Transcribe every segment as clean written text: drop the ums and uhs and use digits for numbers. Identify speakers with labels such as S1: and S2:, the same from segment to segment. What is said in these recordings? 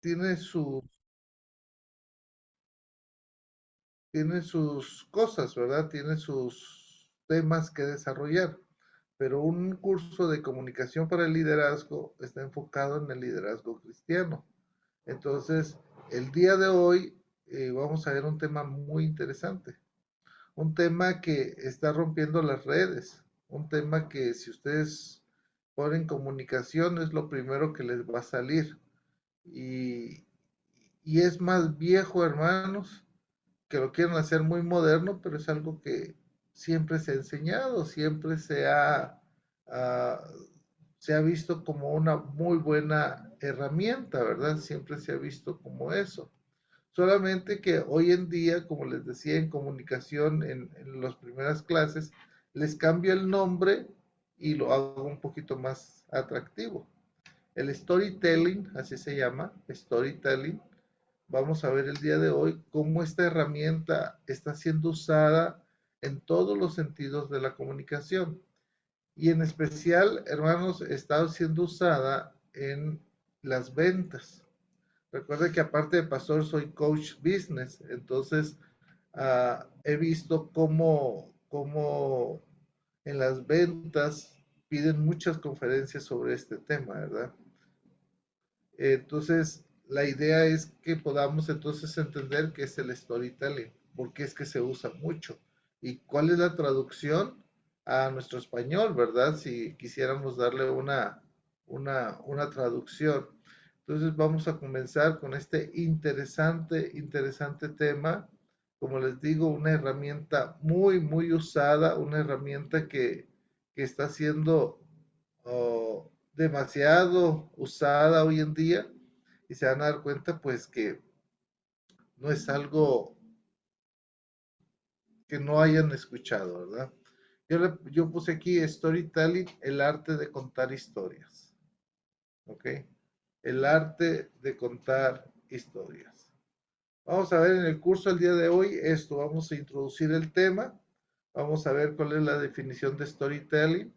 S1: tiene tiene sus cosas, ¿verdad? Tiene sus temas que desarrollar, pero un curso de comunicación para el liderazgo está enfocado en el liderazgo cristiano. Entonces, el día de hoy vamos a ver un tema muy interesante, un tema que está rompiendo las redes, un tema que si ustedes ponen comunicación es lo primero que les va a salir. Y, y es más viejo, hermanos, que lo quieren hacer muy moderno, pero es algo que siempre se ha enseñado, siempre ah, se ha visto como una muy buena herramienta, ¿verdad? Siempre se ha visto como eso. Solamente que hoy en día, como les decía en comunicación en las primeras clases, les cambio el nombre y lo hago un poquito más atractivo. El storytelling, así se llama, storytelling. Vamos a ver el día de hoy cómo esta herramienta está siendo usada en todos los sentidos de la comunicación. Y en especial, hermanos, está siendo usada en las ventas. Recuerde que aparte de pastor soy coach business, entonces he visto cómo en las ventas piden muchas conferencias sobre este tema, ¿verdad? Entonces, la idea es que podamos entonces entender qué es el storytelling, por qué es que se usa mucho y cuál es la traducción a nuestro español, ¿verdad? Si quisiéramos darle una traducción. Entonces, vamos a comenzar con este interesante tema. Como les digo, una herramienta muy usada, una herramienta que está siendo demasiado usada hoy en día y se van a dar cuenta pues que no es algo que no hayan escuchado, ¿verdad? Yo puse aquí storytelling, el arte de contar historias, ¿ok? El arte de contar historias. Vamos a ver en el curso el día de hoy esto, vamos a introducir el tema, vamos a ver cuál es la definición de storytelling,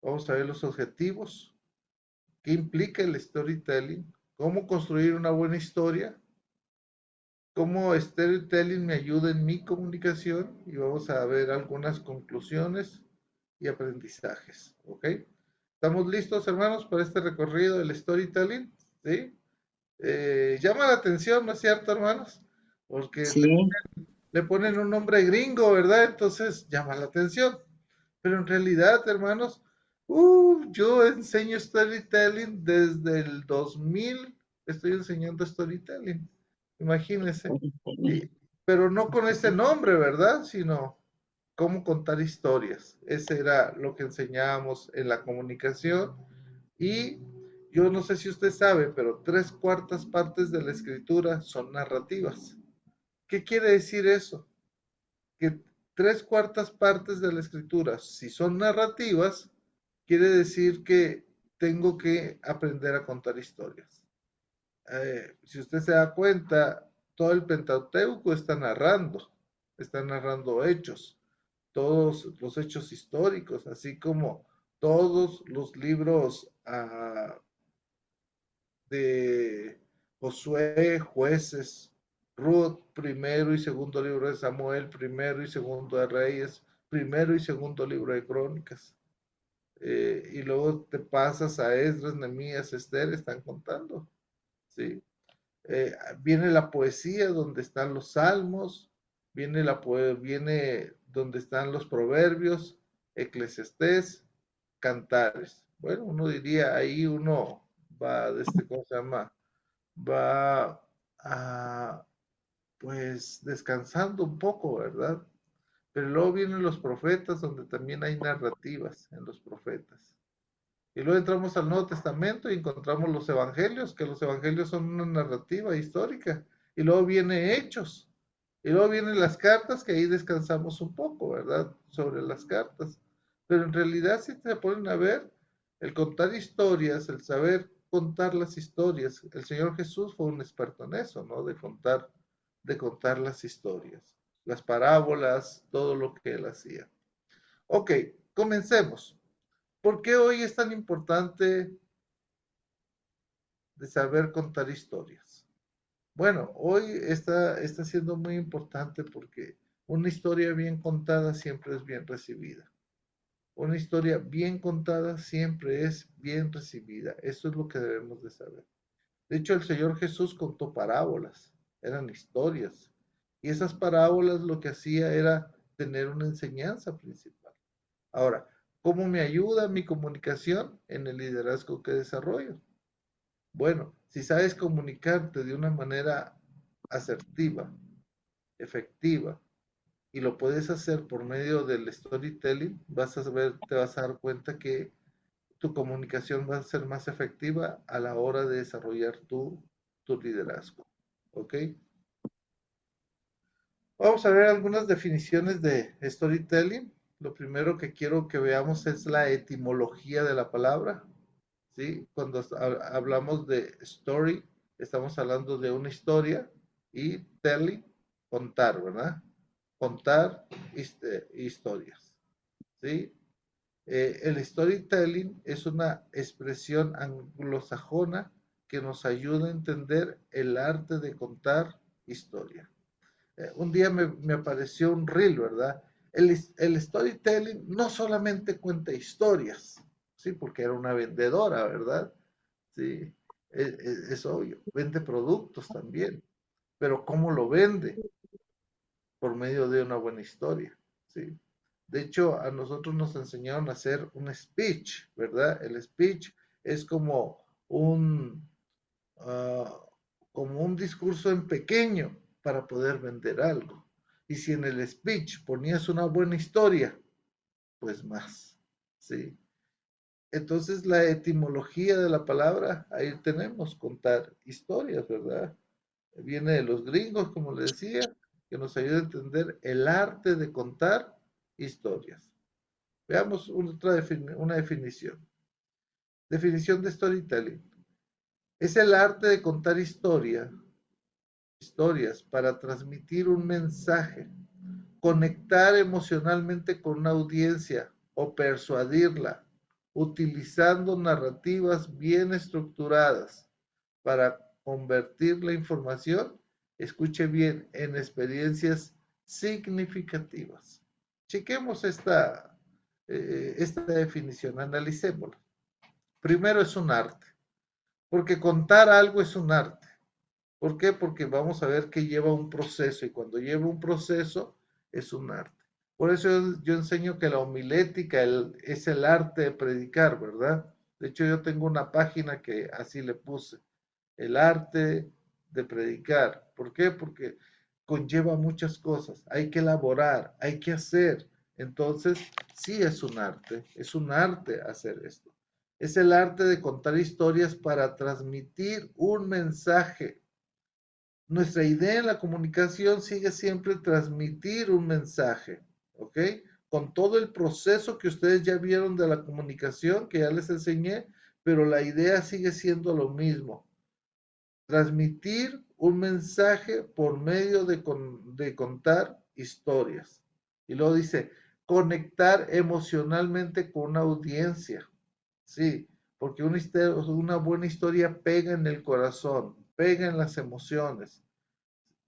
S1: vamos a ver los objetivos, qué implica el storytelling, cómo construir una buena historia, cómo storytelling me ayuda en mi comunicación y vamos a ver algunas conclusiones y aprendizajes, ¿ok? ¿Estamos listos, hermanos, para este recorrido del storytelling? ¿Sí? Llama la atención, ¿no es cierto, hermanos? Porque
S2: Sí,
S1: le ponen un nombre gringo, ¿verdad? Entonces llama la atención. Pero en realidad, hermanos, yo enseño storytelling desde el 2000, estoy enseñando storytelling, imagínense. Y- pero no con ese nombre, ¿verdad? Sino cómo contar historias. Ese era lo que enseñábamos en la comunicación. Y yo no sé si usted sabe, pero tres cuartas partes de la escritura son narrativas. ¿Qué quiere decir eso? Que tres cuartas partes de la escritura, si son narrativas, quiere decir que tengo que aprender a contar historias. Si usted se da cuenta, todo el Pentateuco está narrando hechos, todos los hechos históricos, así como todos los libros de Josué, jueces, Ruth, primero y segundo libro de Samuel, primero y segundo de Reyes, primero y segundo libro de Crónicas. Y luego te pasas a Esdras, Nehemías, Esther, están contando, ¿sí? Viene la poesía donde están los salmos, viene donde están los proverbios, Eclesiastés, Cantares. Bueno, uno diría, ahí uno va, de este, ¿cómo se llama? Va a, pues, descansando un poco, ¿verdad? Pero luego vienen los profetas, donde también hay narrativas en los profetas. Y luego entramos al Nuevo Testamento y encontramos los evangelios, que los evangelios son una narrativa histórica. Y luego viene Hechos. Y luego vienen las cartas, que ahí descansamos un poco, ¿verdad? Sobre las cartas. Pero en realidad, si se ponen a ver, el contar historias, el saber contar las historias, el Señor Jesús fue un experto en eso, ¿no? De contar las historias, las parábolas, todo lo que él hacía. Ok, comencemos. ¿Por qué hoy es tan importante de saber contar historias. Bueno, hoy está siendo muy importante porque una historia bien contada siempre es bien recibida. Una historia bien contada siempre es bien recibida. Eso es lo que debemos de saber. De hecho, el Señor Jesús contó parábolas, eran historias. Y esas parábolas lo que hacía era tener una enseñanza principal. Ahora, ¿cómo me ayuda mi comunicación en el liderazgo que desarrollo? Bueno, si sabes comunicarte de una manera asertiva, efectiva, y lo puedes hacer por medio del storytelling, te vas a dar cuenta que tu comunicación va a ser más efectiva a la hora de desarrollar tu liderazgo. ¿Ok? Vamos a ver algunas definiciones de storytelling. Lo primero que quiero que veamos es la etimología de la palabra. ¿Sí? Cuando hablamos de story, estamos hablando de una historia y telling, contar, ¿verdad? Contar historias. ¿Sí? El storytelling es una expresión anglosajona que nos ayuda a entender el arte de contar historia. Un día me apareció un reel, ¿verdad? El storytelling no solamente cuenta historias, ¿sí? Porque era una vendedora, ¿verdad? Sí, es obvio. Vende productos también, pero ¿cómo lo vende? Por medio de una buena historia, ¿sí? De hecho, a nosotros nos enseñaron a hacer un speech, ¿verdad? El speech es uh, como un discurso en pequeño para poder vender algo. Y si en el speech ponías una buena historia, pues más, ¿sí? Entonces la etimología de la palabra, ahí tenemos, contar historias, ¿verdad? Viene de los gringos, como les decía, que nos ayuda a entender el arte de contar historias. Veamos una definición. Definición de storytelling. Es el arte de contar historias para transmitir un mensaje, conectar emocionalmente con una audiencia o persuadirla, utilizando narrativas bien estructuradas para convertir la información, escuche bien, en experiencias significativas. Chequemos esta definición, analicémosla. Primero es un arte, porque contar algo es un arte. ¿Por qué? Porque vamos a ver que lleva un proceso y cuando lleva un proceso es un arte. Por eso yo enseño que la homilética es el arte de predicar, ¿verdad? De hecho, yo tengo una página que así le puse, el arte de predicar. ¿Por qué? Porque conlleva muchas cosas. Hay que elaborar, hay que hacer. Entonces, sí es un arte hacer esto. Es el arte de contar historias para transmitir un mensaje. Nuestra idea en la comunicación sigue siempre transmitir un mensaje, ¿ok? Con todo el proceso que ustedes ya vieron de la comunicación, que ya les enseñé, pero la idea sigue siendo lo mismo. Transmitir un mensaje por medio de contar historias. Y luego dice, conectar emocionalmente con una audiencia. Sí, porque una buena historia pega en el corazón, pega en las emociones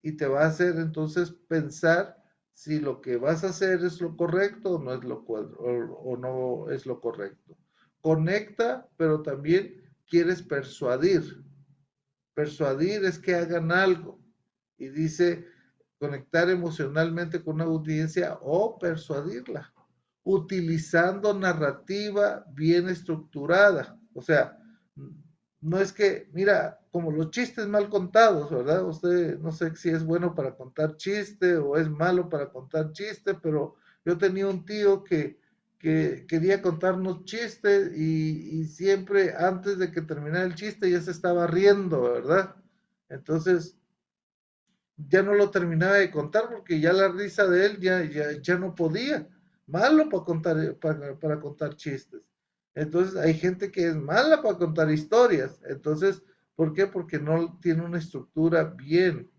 S1: y te va a hacer entonces pensar si lo que vas a hacer es lo correcto o no es o no es lo correcto. Conecta, pero también quieres persuadir. Persuadir es que hagan algo. Y dice conectar emocionalmente con una audiencia o persuadirla, utilizando narrativa bien estructurada. O sea, no es que, mira, como los chistes mal contados, ¿verdad? Usted no sé si es bueno para contar chiste o es malo para contar chiste, pero yo tenía un tío que quería contarnos chistes y siempre antes de que terminara el chiste ya se estaba riendo, ¿verdad? Entonces, ya no lo terminaba de contar porque ya la risa de él ya no podía. Malo para contar chistes. Entonces hay gente que es mala para contar historias. Entonces, ¿por qué? Porque no tiene una estructura bien,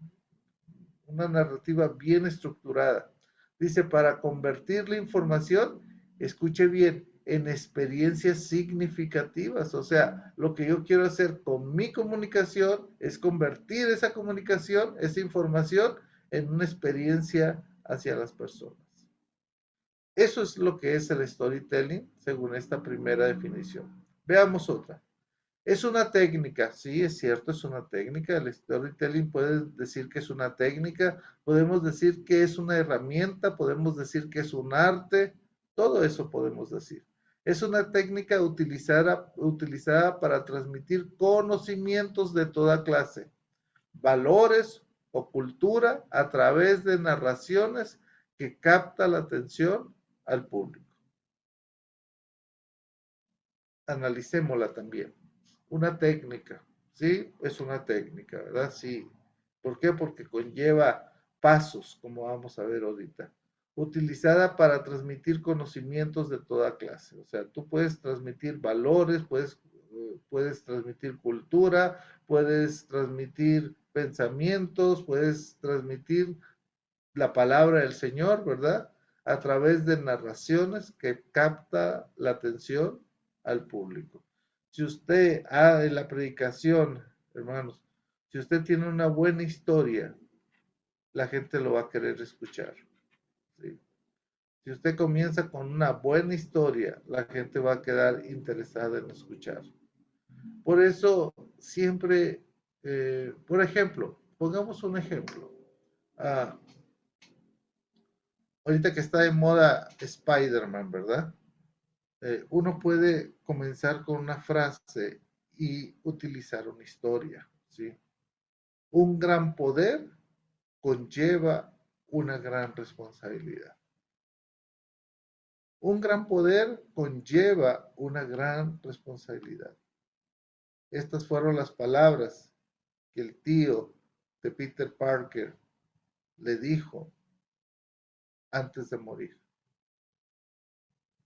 S1: una narrativa bien estructurada. Dice, para convertir la información, escuche bien, en experiencias significativas. O sea, lo que yo quiero hacer con mi comunicación es convertir esa comunicación, esa información, en una experiencia hacia las personas. Eso es lo que es el storytelling, según esta primera definición. Veamos otra. Es una técnica, sí, es cierto, es una técnica. El storytelling puede decir que es una técnica, podemos decir que es una herramienta, podemos decir que es un arte, todo eso podemos decir. Es una técnica utilizada para transmitir conocimientos de toda clase, valores o cultura a través de narraciones que capta la atención al público. Analicémosla también. Una técnica, ¿sí? Es una técnica, ¿verdad? Sí. ¿Por qué? Porque conlleva pasos, como vamos a ver ahorita. Utilizada para transmitir conocimientos de toda clase. O sea, tú puedes transmitir valores, puedes transmitir cultura, puedes transmitir pensamientos, puedes transmitir la palabra del Señor, ¿verdad? A través de narraciones que capta la atención al público. Si usted, en la predicación, hermanos, si usted tiene una buena historia, la gente lo va a querer escuchar. ¿Sí? Si usted comienza con una buena historia, la gente va a quedar interesada en escuchar. Por eso, siempre, por ejemplo, pongamos un ejemplo. Ah, ahorita que está de moda Spider-Man, ¿verdad? Uno puede comenzar con una frase y utilizar una historia, ¿sí? Un gran poder conlleva una gran responsabilidad. Un gran poder conlleva una gran responsabilidad. Estas fueron las palabras que el tío de Peter Parker le dijo antes de morir.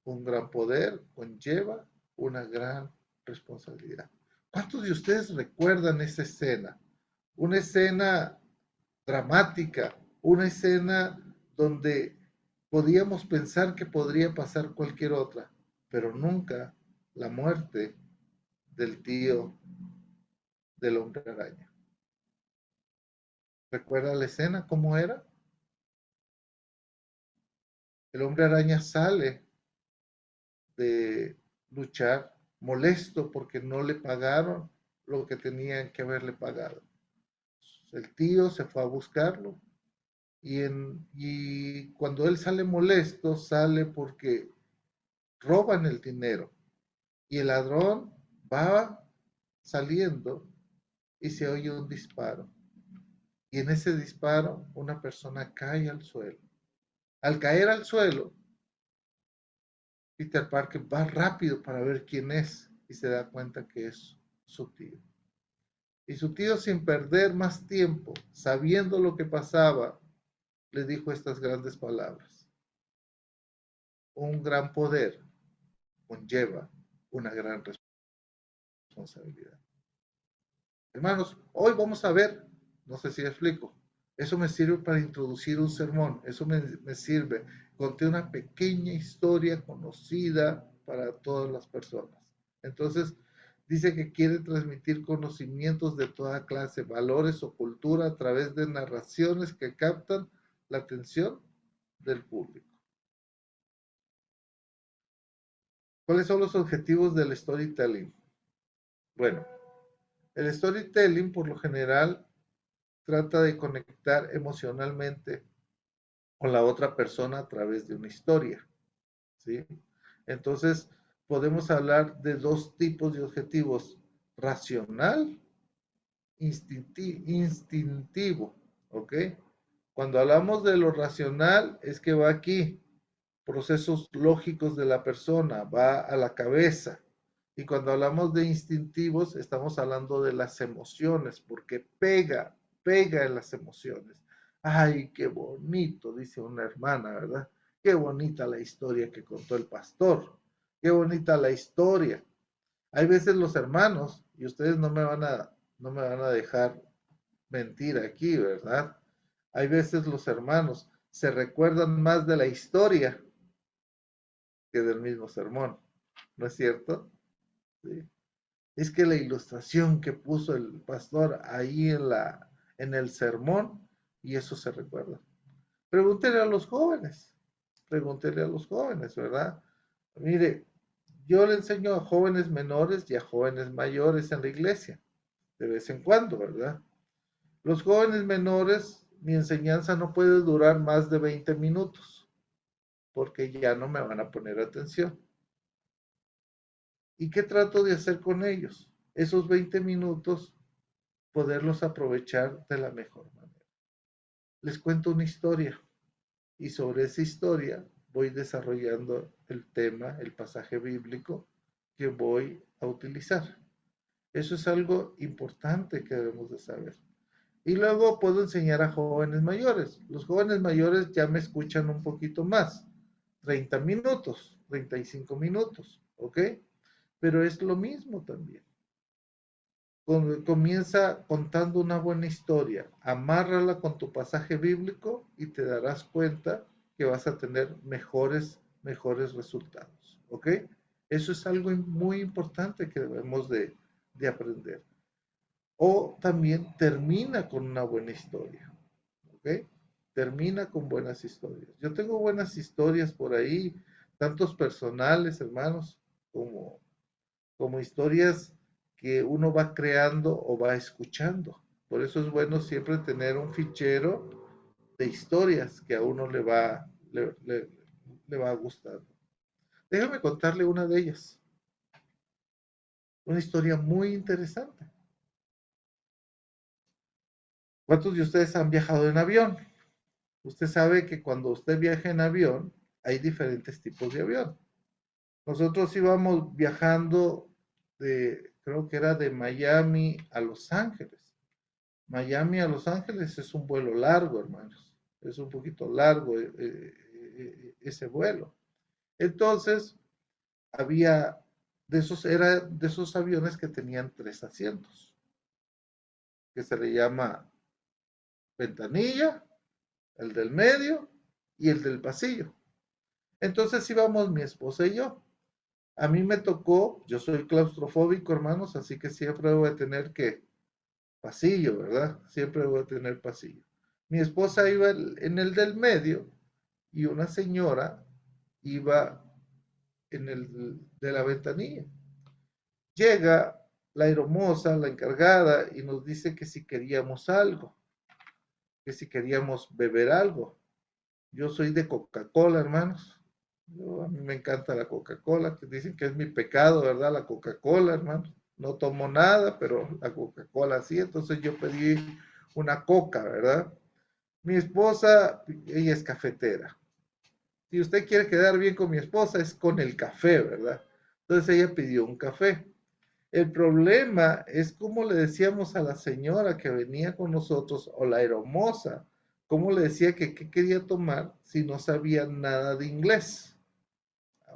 S1: Un gran poder conlleva una gran responsabilidad. ¿Cuántos de ustedes recuerdan esa escena? Una escena dramática, una escena donde podíamos pensar que podría pasar cualquier otra, pero nunca la muerte del tío del hombre araña. ¿Recuerda la escena? ¿Cómo era? El hombre araña sale de luchar molesto porque no le pagaron lo que tenían que haberle pagado. El tío se fue a buscarlo y cuando él sale molesto, sale porque roban el dinero y el ladrón va saliendo y se oye un disparo. Y en ese disparo una persona cae al suelo. Al caer al suelo, Peter Parker va rápido para ver quién es y se da cuenta que es su tío. Y su tío, sin perder más tiempo, sabiendo lo que pasaba, le dijo estas grandes palabras. Un gran poder conlleva una gran responsabilidad. Hermanos, hoy vamos a ver, no sé si explico, eso me sirve para introducir un sermón, eso me sirve. Conté una pequeña historia conocida para todas las personas. Entonces, dice que quiere transmitir conocimientos de toda clase, valores o cultura a través de narraciones que captan la atención del público. ¿Cuáles son los objetivos del storytelling? Bueno, el storytelling por lo general trata de conectar emocionalmente con la otra persona a través de una historia, ¿sí? Entonces, podemos hablar de dos tipos de objetivos, racional, instintivo, ¿ok? Cuando hablamos de lo racional, es que va aquí, procesos lógicos de la persona, va a la cabeza. Y cuando hablamos de instintivos, estamos hablando de las emociones, porque pega en las emociones. Ay, qué bonito, dice una hermana, ¿verdad? Qué bonita la historia que contó el pastor. Qué bonita la historia. Hay veces los hermanos, y ustedes no me van a dejar mentir aquí, ¿verdad? Hay veces los hermanos se recuerdan más de la historia que del mismo sermón. ¿no es cierto? Sí. Es que la ilustración que puso el pastor ahí en el sermón, y eso se recuerda. Pregúntele a los jóvenes, pregúntele a los jóvenes, ¿verdad? Mire, yo le enseño a jóvenes menores y a jóvenes mayores en la iglesia, de vez en cuando, ¿verdad? Los jóvenes menores, mi enseñanza no puede durar más de 20 minutos, porque ya no me van a poner atención. ¿Y qué trato de hacer con ellos? Esos 20 minutos, poderlos aprovechar de la mejor manera. Les cuento una historia y sobre esa historia voy desarrollando el tema, el pasaje bíblico que voy a utilizar. Eso es algo importante que debemos de saber. Y luego puedo enseñar a jóvenes mayores. Los jóvenes mayores ya me escuchan un poquito más. 30 minutos, 35 minutos, ¿ok? Pero es lo mismo también. Comienza contando una buena historia, amárrala con tu pasaje bíblico y te darás cuenta que vas a tener mejores resultados, ¿ok? Eso es algo muy importante que debemos de aprender. O también termina con una buena historia, ¿ok? Termina con buenas historias. Yo tengo buenas historias por ahí, tantos personales, hermanos, como historias que uno va creando o va escuchando. Por eso es bueno siempre tener un fichero de historias que a uno le va a gustar. Déjame contarle una de ellas, una historia muy interesante. ¿Cuántos de ustedes han viajado en avión? Usted sabe que cuando usted viaja en avión, hay diferentes tipos de avión. Nosotros íbamos viajando creo que era de Miami a Los Ángeles. Miami a Los Ángeles es un vuelo largo, hermanos. Es un poquito largo ese vuelo. Entonces, era de esos aviones que tenían 3 asientos, que se le llama ventanilla, el del medio y el del pasillo. Entonces íbamos mi esposa y yo. A mí me tocó, yo soy claustrofóbico, hermanos, así que siempre voy a tener que pasillo, ¿verdad? Siempre voy a tener pasillo. Mi esposa iba en el del medio y una señora iba en el de la ventanilla. Llega la hermosa, la encargada, y nos dice que si queríamos algo, que si queríamos beber algo. Yo soy de Coca-Cola, hermanos. A mí me encanta la Coca-Cola, que dicen que es mi pecado, ¿verdad? La Coca-Cola, hermanos. No tomo nada, pero la Coca-Cola sí. Entonces yo pedí una coca, ¿verdad? Mi esposa, ella es cafetera. Si usted quiere quedar bien con mi esposa, es con el café, ¿verdad? Entonces ella pidió un café. El problema es como le decíamos a la señora que venía con nosotros, o la hermosa, cómo le decía que qué quería tomar si no sabía nada de inglés.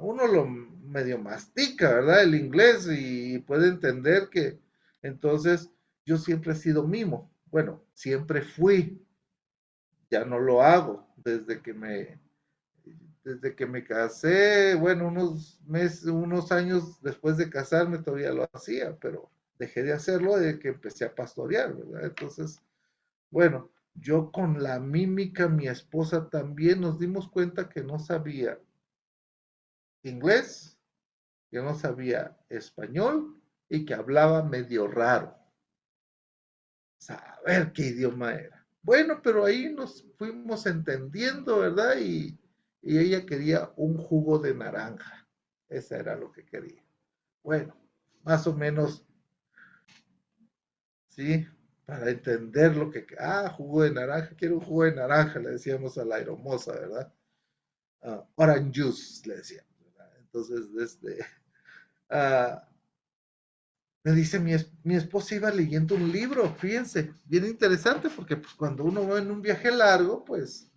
S1: Uno lo medio mastica, ¿verdad? El inglés y puede entender que entonces yo siempre he sido mimo. Bueno, siempre fui, ya no lo hago desde que me casé, bueno, unos meses, unos años después de casarme todavía lo hacía, pero dejé de hacerlo desde que empecé a pastorear, ¿verdad? Entonces, bueno, yo con la mímica, mi esposa también nos dimos cuenta que no sabía inglés, que no sabía español y que hablaba medio raro. Saber qué idioma era. Bueno, pero ahí nos fuimos entendiendo, ¿verdad? Y ella quería un jugo de naranja. Eso era lo que quería. Bueno, más o menos, ¿sí? Para entender lo que... Ah, jugo de naranja, quiero un jugo de naranja, le decíamos a la hermosa, ¿verdad? Orange juice, le decíamos, ¿verdad? Entonces, uh, me dice mi esposa iba leyendo un libro, fíjense, bien interesante, porque pues, cuando uno va en un viaje largo, pues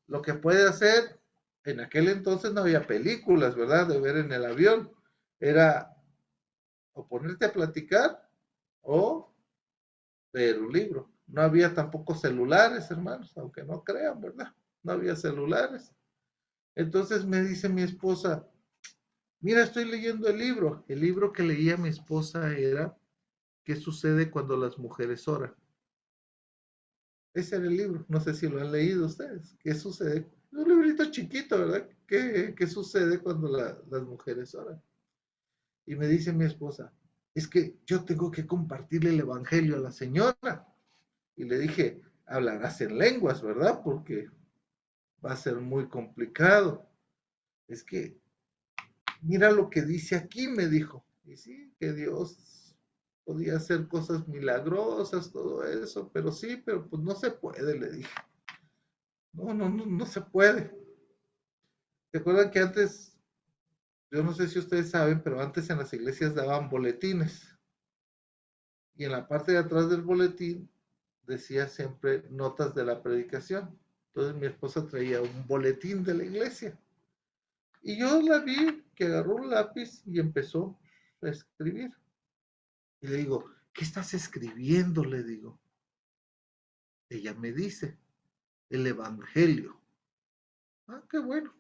S1: lo que puede hacer, en aquel entonces no había películas, ¿verdad? De ver en el avión, era o ponerte a platicar o leer un libro. No había tampoco celulares, hermanos, aunque no crean, ¿verdad? No había celulares. Entonces me dice mi esposa, Mira, estoy leyendo el libro. El libro que leía mi esposa era ¿Qué sucede cuando las mujeres oran? Ese era el libro. No sé si lo han leído ustedes. ¿Qué sucede? Un librito chiquito, ¿verdad? ¿Qué sucede cuando las mujeres oran? Y me dice mi esposa, es que yo tengo que compartirle el evangelio a la señora. Y le dije, hablarás en lenguas, ¿verdad? Porque va a ser muy complicado. Es que, mira lo que dice aquí, me dijo. Y sí, que Dios podía hacer cosas milagrosas, todo eso, pero sí, pero pues no se puede, le dije. No se puede. ¿Se acuerdan que antes, yo no sé si ustedes saben, pero antes en las iglesias daban boletines? Y en la parte de atrás del boletín decía siempre notas de la predicación. Entonces mi esposa traía un boletín de la iglesia. Y yo la vi que agarró un lápiz y empezó a escribir. Y le digo, ¿qué estás escribiendo? Le digo. Ella me dice, el Evangelio. Ah, qué bueno.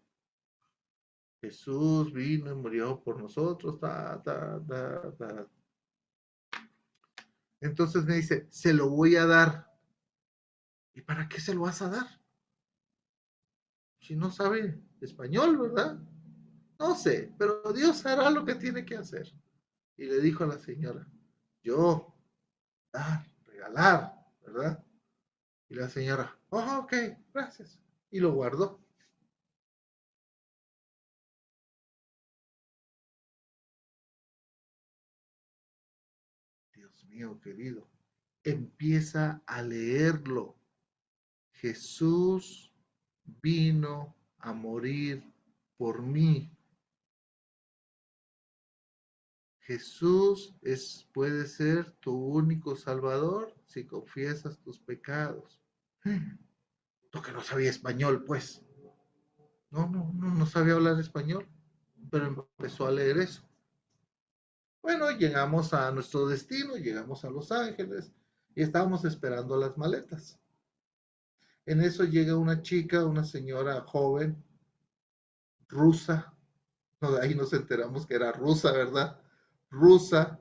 S1: Jesús vino y murió por nosotros. Ta. Entonces me dice, se lo voy a dar. ¿Y para qué se lo vas a dar? Si no sabe español, ¿verdad? No sé, pero Dios hará lo que tiene que hacer. Y le dijo a la señora, yo, dar, regalar, ¿verdad? Y la señora, oh, ok, gracias. Y lo guardó. Dios mío, querido, empieza a leerlo. Jesús vino a morir por mí. Jesús puede ser tu único salvador si confiesas tus pecados. Tú que no sabía español, pues. No sabía hablar español, pero empezó a leer eso. Bueno, llegamos a nuestro destino, llegamos a Los Ángeles y estábamos esperando las maletas. En eso llega una chica, una señora joven, rusa, no, ahí nos enteramos que era rusa, ¿verdad? Rusa,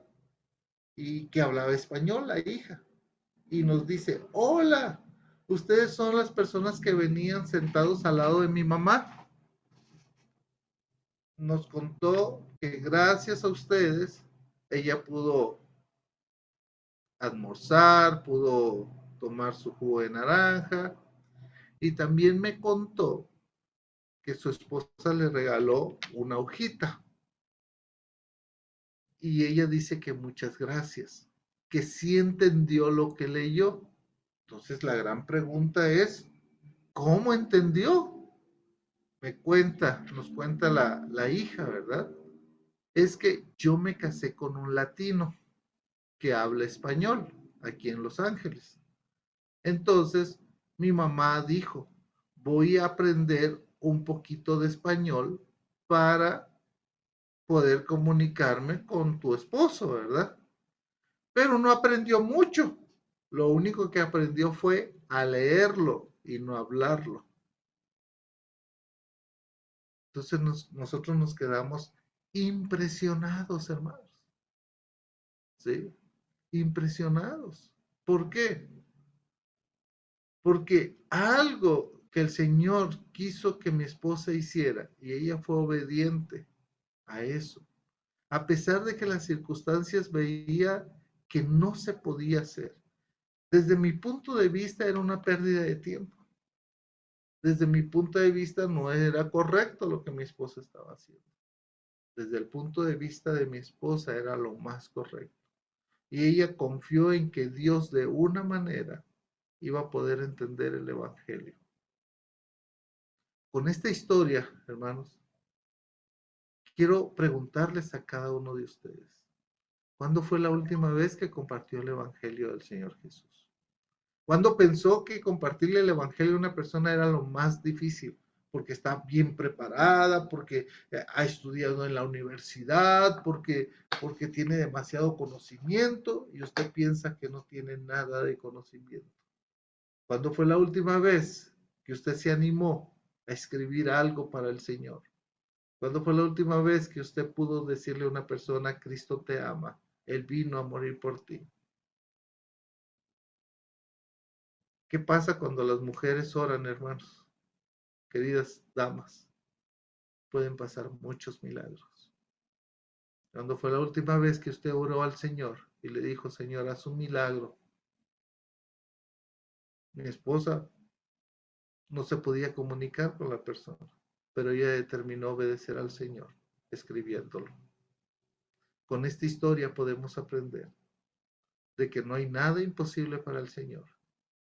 S1: y que hablaba español, la hija. Y nos dice, hola, ustedes son las personas que venían sentados al lado de mi mamá. Nos contó que gracias a ustedes ella pudo almorzar, pudo tomar su jugo de naranja y también me contó que su esposa le regaló una hojita y ella dice que muchas gracias, que sí entendió lo que leyó. Entonces la gran pregunta es, ¿cómo entendió? Nos cuenta la hija, ¿verdad? Es que yo me casé con un latino que habla español aquí en Los Ángeles. Entonces, mi mamá dijo, voy a aprender un poquito de español para poder comunicarme con tu esposo, ¿verdad? Pero no aprendió mucho. Lo único que aprendió fue a leerlo y no hablarlo. Entonces nosotros nos quedamos impresionados, hermanos. ¿Sí? Impresionados. ¿Por qué? Porque algo que el Señor quiso que mi esposa hiciera y ella fue obediente a eso, a pesar de que las circunstancias veía que no se podía hacer. Desde mi punto de vista era una pérdida de tiempo. Desde mi punto de vista no era correcto lo que mi esposa estaba haciendo. Desde el punto de vista de mi esposa era lo más correcto. Y ella confió en que Dios de una manera iba a poder entender el Evangelio. Con esta historia, hermanos, quiero preguntarles a cada uno de ustedes, ¿cuándo fue la última vez que compartió el Evangelio del Señor Jesús? ¿Cuándo pensó que compartirle el Evangelio a una persona era lo más difícil? Porque está bien preparada, porque ha estudiado en la universidad, porque tiene demasiado conocimiento y usted piensa que no tiene nada de conocimiento. ¿Cuándo fue la última vez que usted se animó a escribir algo para el Señor? ¿Cuándo fue la última vez que usted pudo decirle a una persona, Cristo te ama, Él vino a morir por ti? ¿Qué pasa cuando las mujeres oran, hermanos? Queridas damas, pueden pasar muchos milagros. ¿Cuándo fue la última vez que usted oró al Señor y le dijo, Señor, haz un milagro? Mi esposa no se podía comunicar con la persona, pero ella determinó obedecer al Señor, escribiéndolo. Con esta historia podemos aprender de que no hay nada imposible para el Señor,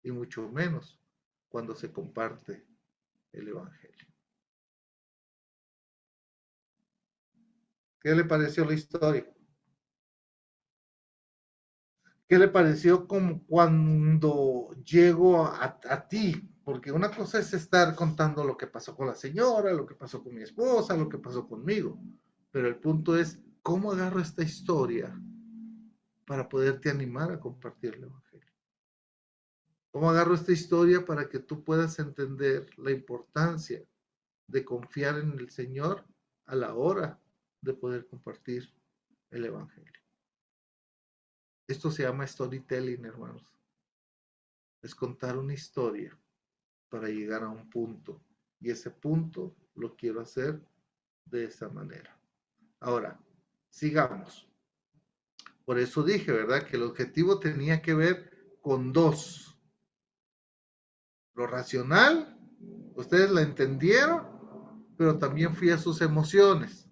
S1: y mucho menos cuando se comparte el Evangelio. ¿Qué le pareció la historia? ¿Qué le pareció como cuando llego a ti? Porque una cosa es estar contando lo que pasó con la señora, lo que pasó con mi esposa, lo que pasó conmigo. Pero el punto es, ¿cómo agarro esta historia para poderte animar a compartir el Evangelio? ¿Cómo agarro esta historia para que tú puedas entender la importancia de confiar en el Señor a la hora de poder compartir el Evangelio? Esto se llama storytelling, hermanos. Es contar una historia para llegar a un punto. Y ese punto lo quiero hacer de esa manera. Ahora, sigamos. Por eso dije, ¿verdad? Que el objetivo tenía que ver con dos. Lo racional, ustedes la entendieron, pero también fui a sus emociones.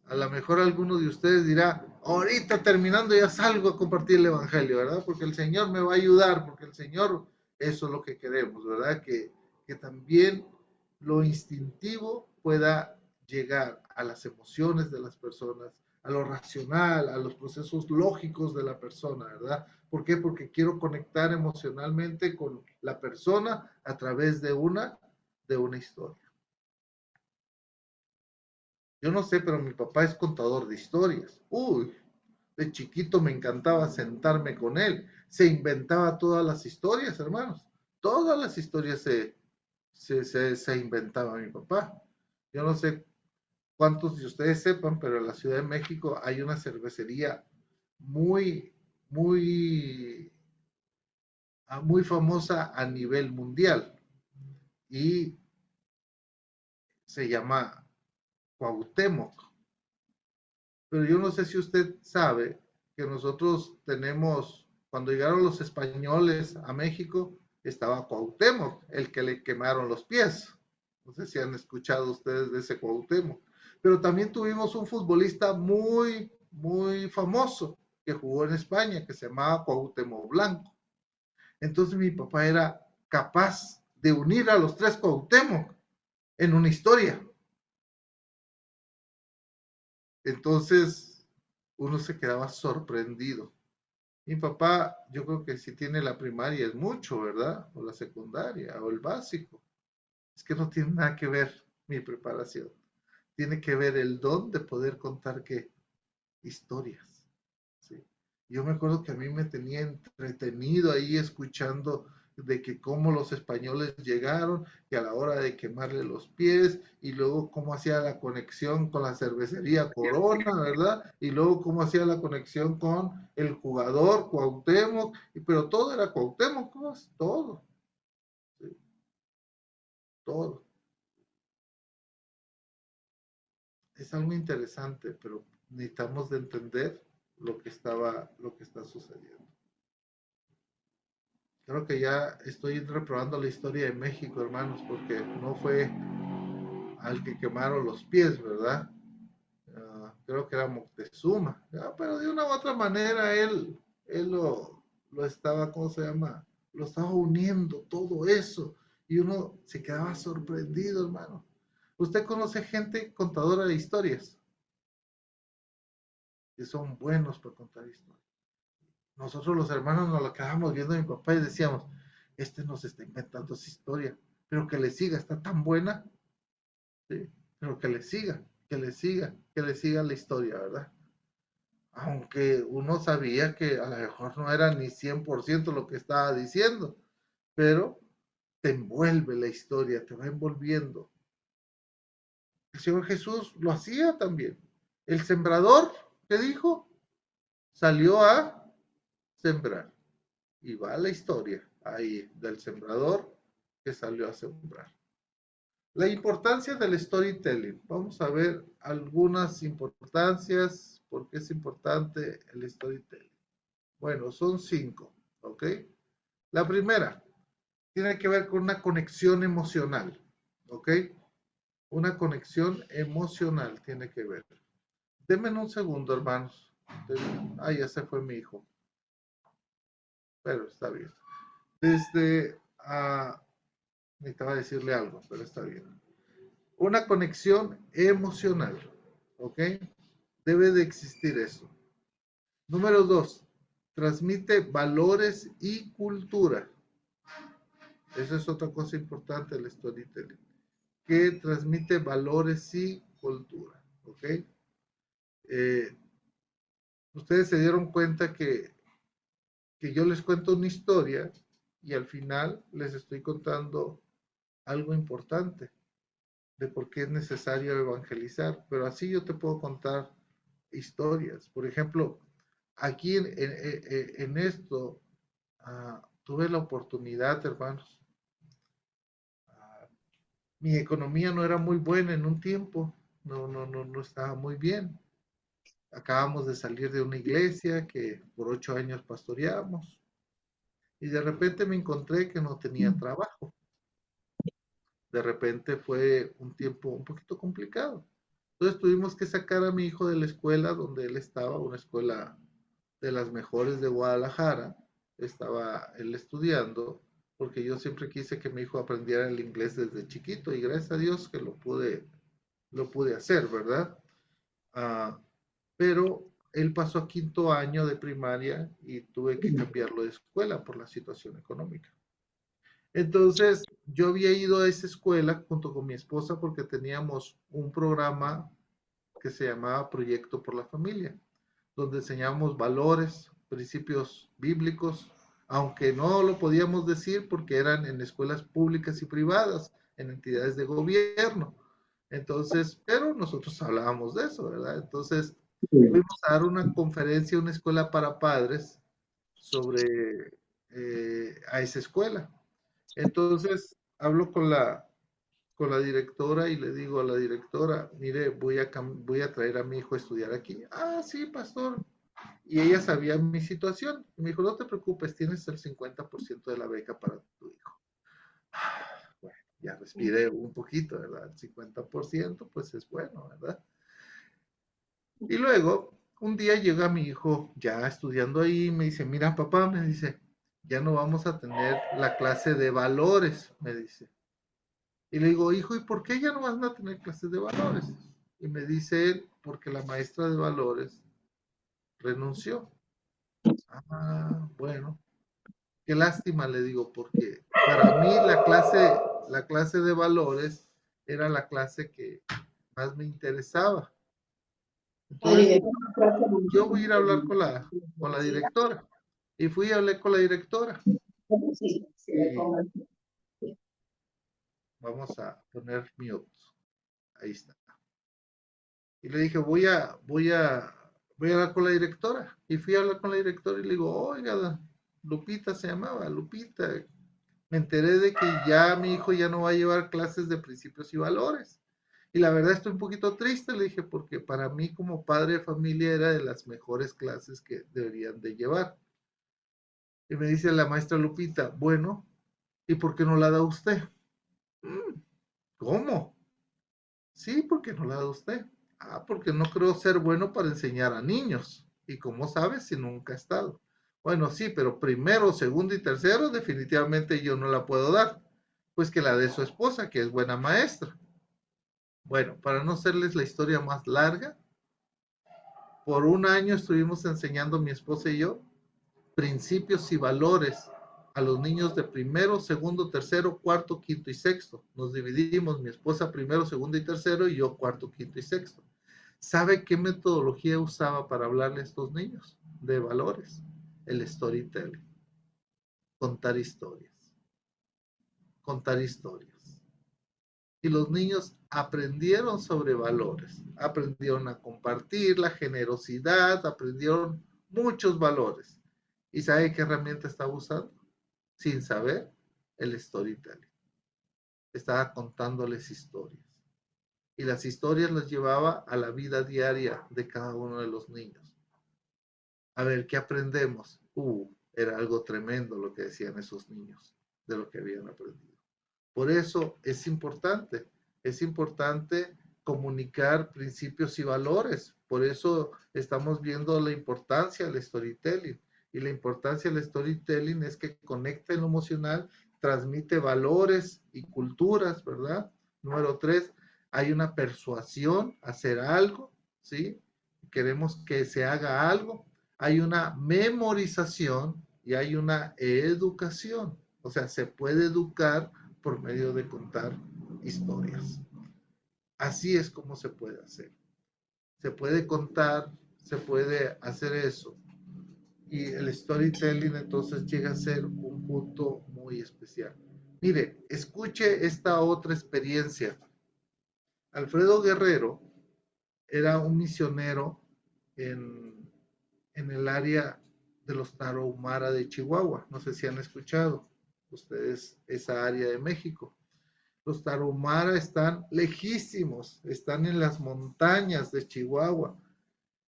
S1: A lo mejor alguno de ustedes dirá, ahorita terminando ya salgo a compartir el Evangelio, ¿verdad? Porque el Señor me va a ayudar, porque el Señor, eso es lo que queremos, ¿verdad? Que también lo instintivo pueda llegar a las emociones de las personas, a lo racional, a los procesos lógicos de la persona, ¿verdad? ¿Por qué? Porque quiero conectar emocionalmente con la persona a través de una historia. Yo no sé, pero mi papá es contador de historias. Uy, de chiquito me encantaba sentarme con él. Se inventaba todas las historias, hermanos. Todas las historias se inventaba mi papá. Yo no sé cuántos de ustedes sepan, pero en la Ciudad de México hay una cervecería muy, muy, muy famosa a nivel mundial y se llama Cuauhtémoc. Pero yo no sé si usted sabe que nosotros tenemos, cuando llegaron los españoles a México, estaba Cuauhtémoc, el que le quemaron los pies. No sé si han escuchado ustedes de ese Cuauhtémoc. Pero también tuvimos un futbolista muy, muy famoso que jugó en España, que se llamaba Cuauhtémoc Blanco. Entonces mi papá era capaz de unir a los tres Cuauhtémoc en una historia. Entonces uno se quedaba sorprendido. Mi papá, yo creo que si tiene la primaria es mucho, ¿verdad? O la secundaria, o el básico. Es que no tiene nada que ver mi preparación. Tiene que ver el don de poder contar qué historias. ¿Sí? Yo me acuerdo que a mí me tenía entretenido ahí escuchando de que cómo los españoles llegaron y a la hora de quemarle los pies y luego cómo hacía la conexión con la cervecería Corona, ¿verdad? Y luego cómo hacía la conexión con el jugador Cuauhtémoc, pero todo era Cuauhtémoc, pues, todo, ¿sí? Todo. Es algo interesante, pero necesitamos de entender lo que está sucediendo. Creo que ya estoy reprobando la historia de México, hermanos, porque no fue al que quemaron los pies, ¿verdad? Creo que era Moctezuma, ¿ya? Pero de una u otra manera él lo estaba, ¿cómo se llama? Lo estaba uniendo todo eso y uno se quedaba sorprendido, hermano. Usted conoce gente contadora de historias que son buenos para contar historias. Nosotros los hermanos nos lo quedábamos viendo a mi papá y decíamos, este nos está inventando esa historia, pero que le siga, está tan buena, ¿sí? Pero que le siga, que le siga, que le siga la historia, ¿verdad? Aunque uno sabía que a lo mejor no era ni 100% lo que estaba diciendo, pero te envuelve la historia, te va envolviendo. el Señor Jesús lo hacía también. El sembrador, ¿qué dijo? Salió a sembrar. Y va la historia ahí del sembrador que salió a sembrar. La importancia del storytelling. Vamos a ver algunas importancias, por qué es importante el storytelling. Bueno, son 5, ¿ok? La primera tiene que ver con una conexión emocional, ¿ok? Una conexión emocional tiene que ver. Denme un segundo, hermanos. Ah, ya se fue mi hijo. Pero está bien. Necesitaba decirle algo, pero está bien. Una conexión emocional, ¿ok? Debe de existir eso. Número 2, transmite valores y cultura. Esa es otra cosa importante del storytelling, que transmite valores y cultura, ¿ok? Eh, Ustedes se dieron cuenta que yo les cuento una historia y al final les estoy contando algo importante de por qué es necesario evangelizar, pero así yo te puedo contar historias. Por ejemplo, aquí en esto tuve la oportunidad, hermanos. Mi economía no era muy buena en un tiempo, no estaba muy bien. Acabamos de salir de una iglesia que por 8 años pastoreamos y de repente me encontré que no tenía trabajo. De repente fue un tiempo un poquito complicado. Entonces tuvimos que sacar a mi hijo de la escuela donde él estaba, una escuela de las mejores de Guadalajara. Estaba él estudiando, porque yo siempre quise que mi hijo aprendiera el inglés desde chiquito y gracias a Dios que lo pude hacer, ¿verdad? Ah, pero él pasó a 5.º año de primaria y tuve que cambiarlo de escuela por la situación económica. Entonces, yo había ido a esa escuela junto con mi esposa porque teníamos un programa que se llamaba Proyecto por la Familia, donde enseñamos valores, principios bíblicos, aunque no lo podíamos decir porque eran en escuelas públicas y privadas, en entidades de gobierno. Entonces, pero nosotros hablábamos de eso, ¿verdad? Entonces, fuimos a dar una conferencia a una escuela para padres sobre a esa escuela. Entonces, hablo con la directora y le digo a la directora, mire, voy a traer a mi hijo a estudiar aquí. Ah, sí, pastor. Y ella sabía mi situación. Y me dijo, no te preocupes, tienes el 50% de la beca para tu hijo. Bueno, ya respiré un poquito, ¿verdad? El 50%, pues es bueno, ¿verdad? Y luego, un día llega mi hijo ya estudiando ahí, me dice, mira, papá, me dice, ya no vamos a tener la clase de valores, me dice. Y le digo, hijo, ¿y por qué ya no van a tener clases de valores? Y me dice él, porque la maestra de valores renunció. Ah, bueno, qué lástima, le digo, porque para mí la clase de valores era la clase que más me interesaba. Entonces, yo voy a ir a hablar con la directora. Y fui y hablé con la directora. Y vamos a poner mute. Ahí está. Y le dije, voy a hablar con la directora. Y fui a hablar con la directora y le digo, oiga, Lupita se llamaba, Lupita. Me enteré de que ya mi hijo ya no va a llevar clases de principios y valores. Y la verdad estoy un poquito triste, le dije, porque para mí como padre de familia era de las mejores clases que deberían de llevar. Y me dice la maestra Lupita, bueno, ¿y por qué no la da usted? ¿Cómo? Sí, ¿por qué no la da usted? Ah, porque no creo ser bueno para enseñar a niños. ¿Y cómo sabes si nunca he estado? Bueno, sí, pero primero, segundo y tercero definitivamente yo no la puedo dar. Pues que la de su esposa, que es buena maestra. Bueno, para no hacerles la historia más larga, por un año estuvimos enseñando mi esposa y yo principios y valores a los niños de primero, segundo, tercero, cuarto, quinto y sexto. Nos dividimos, mi esposa primero, segundo y tercero y yo cuarto, quinto y sexto. ¿Sabe qué metodología usaba para hablarle a estos niños de valores? El storytelling. Contar historias. Contar historias. Y los niños aprendieron sobre valores, aprendieron a compartir, la generosidad, aprendieron muchos valores. ¿Y sabe qué herramienta estaba usando? Sin saber, el storytelling. Estaba contándoles historias. Y las historias las llevaba a la vida diaria de cada uno de los niños. A ver, ¿qué aprendemos? Era algo tremendo lo que decían esos niños de lo que habían aprendido. Por eso es importante comunicar principios y valores. Por eso estamos viendo la importancia del storytelling. Y la importancia del storytelling es que conecta en lo emocional, transmite valores y culturas, ¿verdad? Número 3, hay una persuasión, hacer algo, ¿sí? Queremos que se haga algo. Hay una memorización y hay una educación. O sea, se puede educar por medio de contar historias. Así es como se puede hacer. Se puede contar, se puede hacer eso. Y el storytelling entonces llega a ser un punto muy especial. Mire, escuche esta otra experiencia. Alfredo Guerrero era un misionero en el área de los Tarahumara de Chihuahua. No sé si han escuchado ustedes esa área de México. Los Tarahumara están lejísimos, están en las montañas de Chihuahua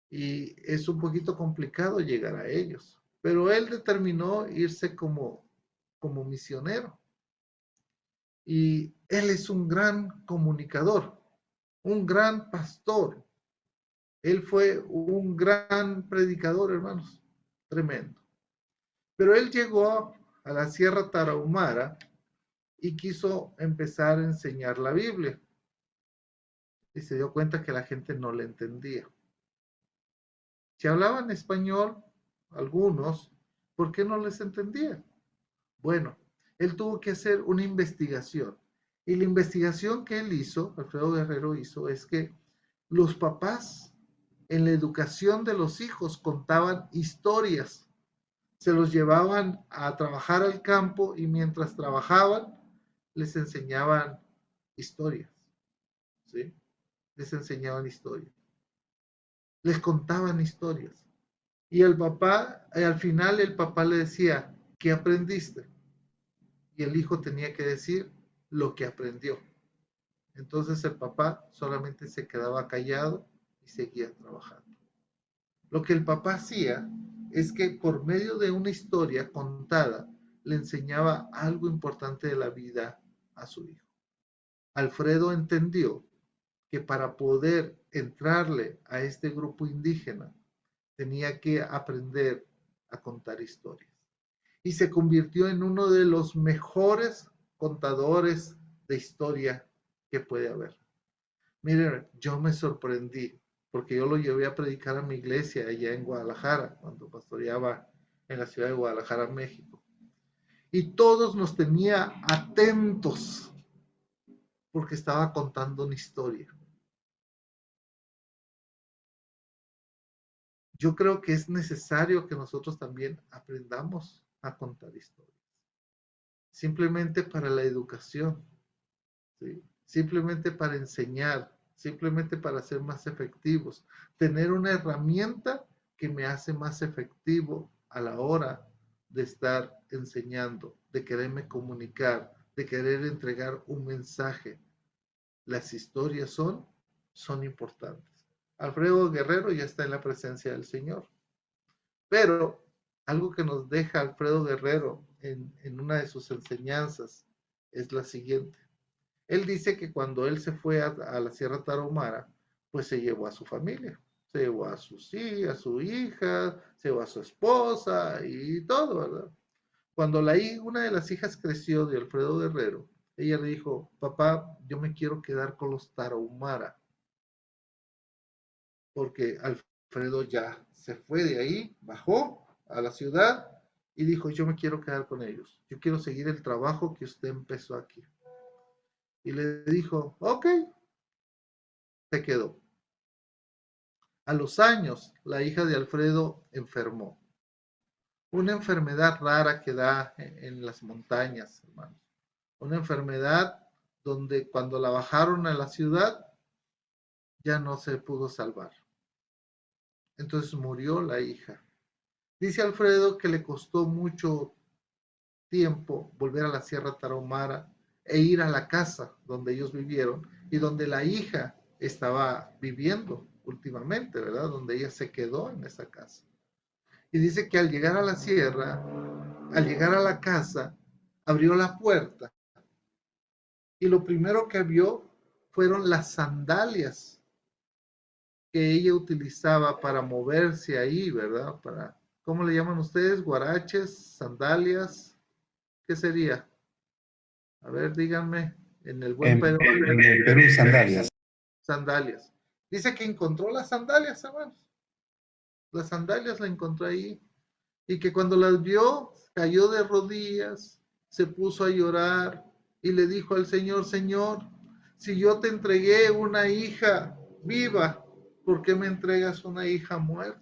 S1: y es un poquito complicado llegar a ellos. Pero él determinó irse como misionero y él es un gran comunicador, un gran pastor. Él fue un gran predicador, hermanos, tremendo. Pero él llegó a la Sierra Tarahumara y quiso empezar a enseñar la Biblia. Y se dio cuenta que la gente no le entendía. Si hablaban español, algunos, ¿por qué no les entendía? Bueno, él tuvo que hacer una investigación. Y la investigación que él hizo, Alfredo Guerrero hizo, es que los papás en la educación de los hijos contaban historias. Se los llevaban a trabajar al campo y mientras trabajaban les enseñaban historias. ¿Sí? Les enseñaban historias. Les contaban historias. Y el papá, al final el papá le decía, ¿qué aprendiste? Y el hijo tenía que decir lo que aprendió. Entonces el papá solamente se quedaba callado y seguía trabajando. Lo que el papá hacía es que por medio de una historia contada le enseñaba algo importante de la vida a su hijo. Alfredo entendió que para poder entrarle a este grupo indígena tenía que aprender a contar historias. Y se convirtió en uno de los mejores contadores de historia que puede haber. Miren, yo me sorprendí porque yo lo llevé a predicar a mi iglesia allá en Guadalajara, cuando pastoreaba en la ciudad de Guadalajara, México. Y todos nos tenía atentos porque estaba contando una historia. Yo creo que es necesario que nosotros también aprendamos a contar historias. Simplemente para la educación, ¿sí? Simplemente para enseñar, simplemente para ser más efectivos. Tener una herramienta que me hace más efectivo a la hora de estar enseñando, de quererme comunicar, de querer entregar un mensaje. Las historias son importantes. Alfredo Guerrero ya está en la presencia del Señor. Pero algo que nos deja Alfredo Guerrero en una de sus enseñanzas es la siguiente. Él dice que cuando él se fue a la Sierra Tarahumara, pues se llevó a su familia, se llevó a a su hija, se llevó a su esposa y todo, ¿verdad? Cuando una de las hijas creció de Alfredo Guerrero, ella le dijo, papá, yo me quiero quedar con los Tarahumara, porque Alfredo ya se fue de ahí, bajó a la ciudad y dijo, yo me quiero quedar con ellos, yo quiero seguir el trabajo que usted empezó aquí. Y le dijo, ok, se quedó. A los años, la hija de Alfredo enfermó. Una enfermedad rara que da en las montañas, hermanos. Una enfermedad donde cuando la bajaron a la ciudad ya no se pudo salvar. Entonces murió la hija. Dice Alfredo que le costó mucho tiempo volver a la Sierra Tarahumara e ir a la casa donde ellos vivieron y donde la hija estaba viviendo últimamente, ¿verdad? Donde ella se quedó en esa casa. Y dice que al llegar a la sierra, al llegar a la casa, abrió la puerta y lo primero que vio fueron las sandalias que ella utilizaba para moverse ahí, ¿verdad? Para, ¿cómo le llaman ustedes? Guaraches, sandalias, ¿qué sería? A ver, díganme, en el buen Perú.
S2: En el Perú, sandalias.
S1: Sandalias. Dice que encontró las sandalias, hermanos. Las sandalias la encontró ahí. Y que cuando las vio, cayó de rodillas, se puso a llorar y le dijo al Señor, Señor, si yo te entregué una hija viva, ¿por qué me entregas una hija muerta?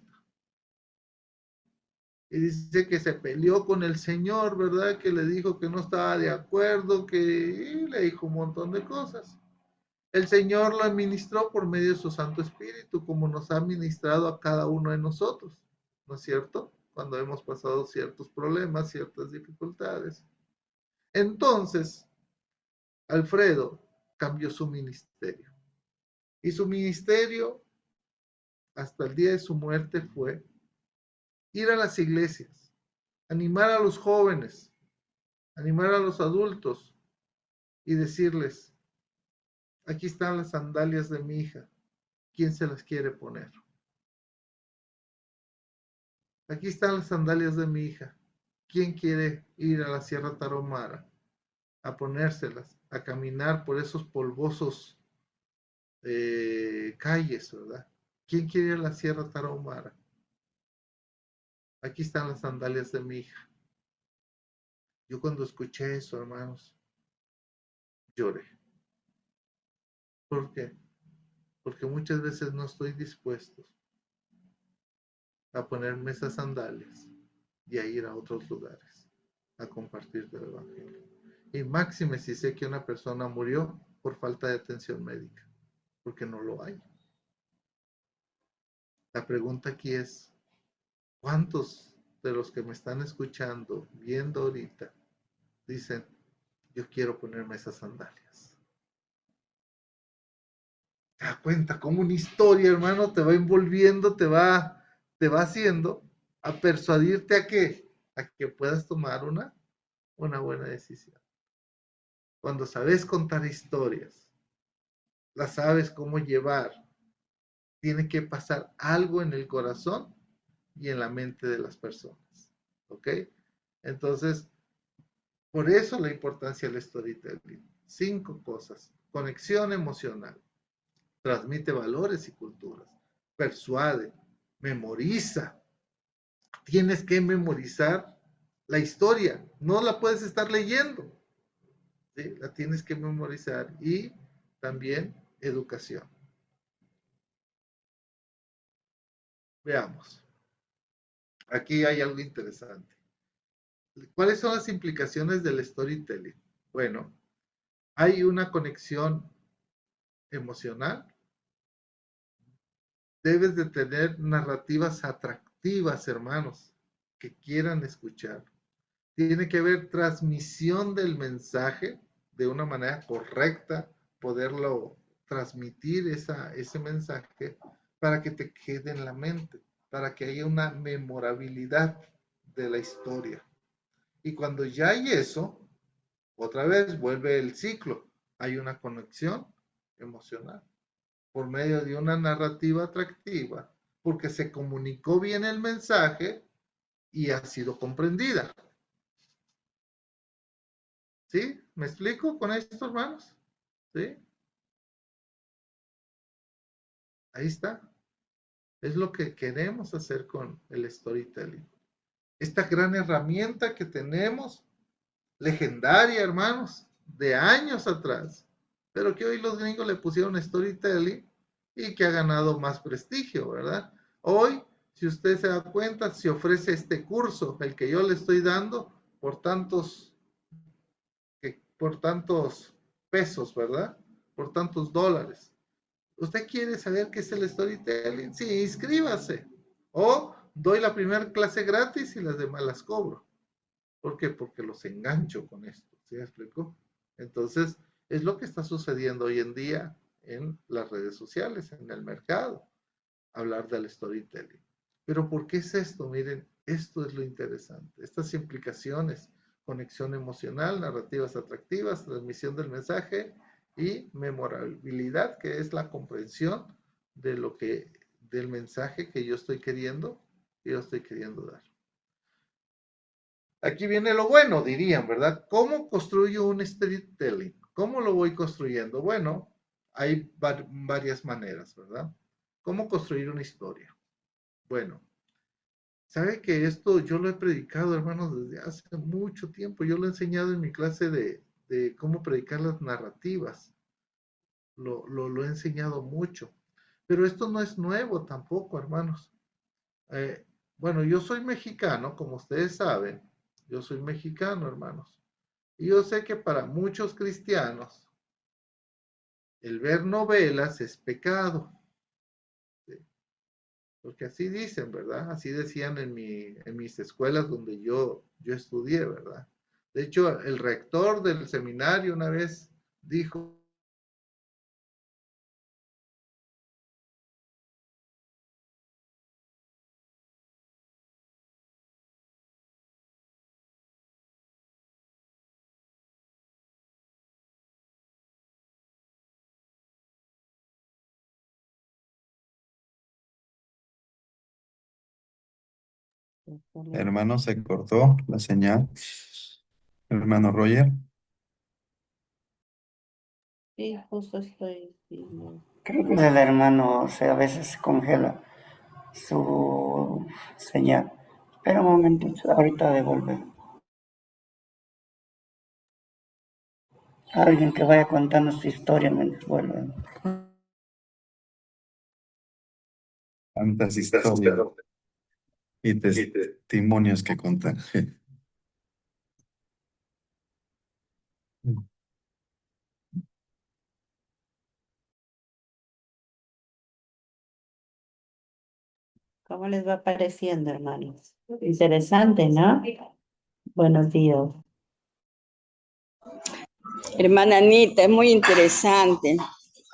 S1: Y dice que se peleó con el Señor, ¿verdad? Que le dijo que no estaba de acuerdo, que y le dijo un montón de cosas. El Señor lo administró por medio de su Santo Espíritu, como nos ha administrado a cada uno de nosotros, ¿no es cierto? Cuando hemos pasado ciertos problemas, ciertas dificultades. Entonces, Alfredo cambió su ministerio. Y su ministerio, hasta el día de su muerte, fue ir a las iglesias, animar a los jóvenes, animar a los adultos y decirles, aquí están las sandalias de mi hija, ¿quién se las quiere poner? Aquí están las sandalias de mi hija. ¿Quién quiere ir a la Sierra Tarahumara a ponérselas, a caminar por esos polvosos calles, ¿verdad? ¿Quién quiere ir a la Sierra Tarahumara? Aquí están las sandalias de mi hija. Yo cuando escuché eso, hermanos, lloré. ¿Por qué? Porque muchas veces no estoy dispuesto a ponerme esas sandalias y a ir a otros lugares a compartir el Evangelio. Y máxime si sé que una persona murió por falta de atención médica, porque no lo hay. La pregunta aquí es, ¿cuántos de los que me están escuchando, viendo ahorita, dicen, yo quiero ponerme esas sandalias? Te das cuenta cómo una historia, hermano, te va envolviendo, te va haciendo a persuadirte a qué? A que puedas tomar una buena decisión. Cuando sabes contar historias, las sabes cómo llevar, tiene que pasar algo en el corazón y en la mente de las personas. ¿Ok? Entonces, por eso la importancia del storytelling. 5 cosas. Conexión emocional. Transmite valores y culturas. Persuade. Memoriza. Tienes que memorizar la historia. No la puedes estar leyendo. ¿Sí? La tienes que memorizar. Y también educación. Veamos. Aquí hay algo interesante. ¿Cuáles son las implicaciones del storytelling? Bueno, hay una conexión emocional. Debes de tener narrativas atractivas, hermanos, que quieran escuchar. Tiene que haber transmisión del mensaje de una manera correcta, poderlo transmitir ese mensaje para que te quede en la mente, para que haya una memorabilidad de la historia. Y cuando ya hay eso, otra vez vuelve el ciclo. Hay una conexión emocional por medio de una narrativa atractiva, porque se comunicó bien el mensaje y ha sido comprendida. ¿Sí? ¿Me explico con esto, hermanos? ¿Sí? Ahí está. Es lo que queremos hacer con el storytelling. Esta gran herramienta que tenemos, legendaria, hermanos, de años atrás, pero que hoy los gringos le pusieron storytelling y que ha ganado más prestigio, ¿verdad? Hoy, si usted se da cuenta, se ofrece este curso, el que yo le estoy dando, por tantos pesos, ¿verdad? Por tantos dólares. ¿Usted quiere saber qué es el storytelling? Sí, inscríbase. O doy la primera clase gratis y las demás las cobro. ¿Por qué? Porque los engancho con esto. ¿Sí me explico? Entonces, es lo que está sucediendo hoy en día en las redes sociales, en el mercado, hablar del storytelling. Pero ¿por qué es esto? Miren, esto es lo interesante. Estas implicaciones, conexión emocional, narrativas atractivas, transmisión del mensaje y memorabilidad, que es la comprensión de lo que, del mensaje que yo estoy queriendo dar. Aquí viene lo bueno, dirían, ¿verdad? ¿Cómo construyo un storytelling? ¿Cómo lo voy construyendo? Bueno, hay varias maneras, ¿verdad? ¿Cómo construir una historia? Bueno, sabe que esto yo lo he predicado, hermanos, desde hace mucho tiempo. Yo lo he enseñado en mi clase de cómo predicar las narrativas. Lo he enseñado mucho. Pero esto no es nuevo tampoco, hermanos. Eh, bueno, yo soy mexicano, como ustedes saben. Yo soy mexicano, hermanos. Y yo sé que para muchos cristianos el ver novelas es pecado, ¿sí? Porque así dicen, ¿verdad? Así decían en mis escuelas donde yo estudié, ¿verdad? De hecho, el rector del seminario una vez dijo,
S2: Hermano, se cortó la señal. Hermano Roger.
S3: Sí, justo estoy viendo.
S4: Creo que el hermano a veces se congela su señal. Espera un momento, ahorita devuelve. Alguien que vaya contando su historia mientras vuelve.
S2: Tantas historias y testimonios que contar.
S3: ¿Cómo les va pareciendo, hermanos? Interesante, ¿no? Buenos días.
S5: Hermana Anita, es muy interesante.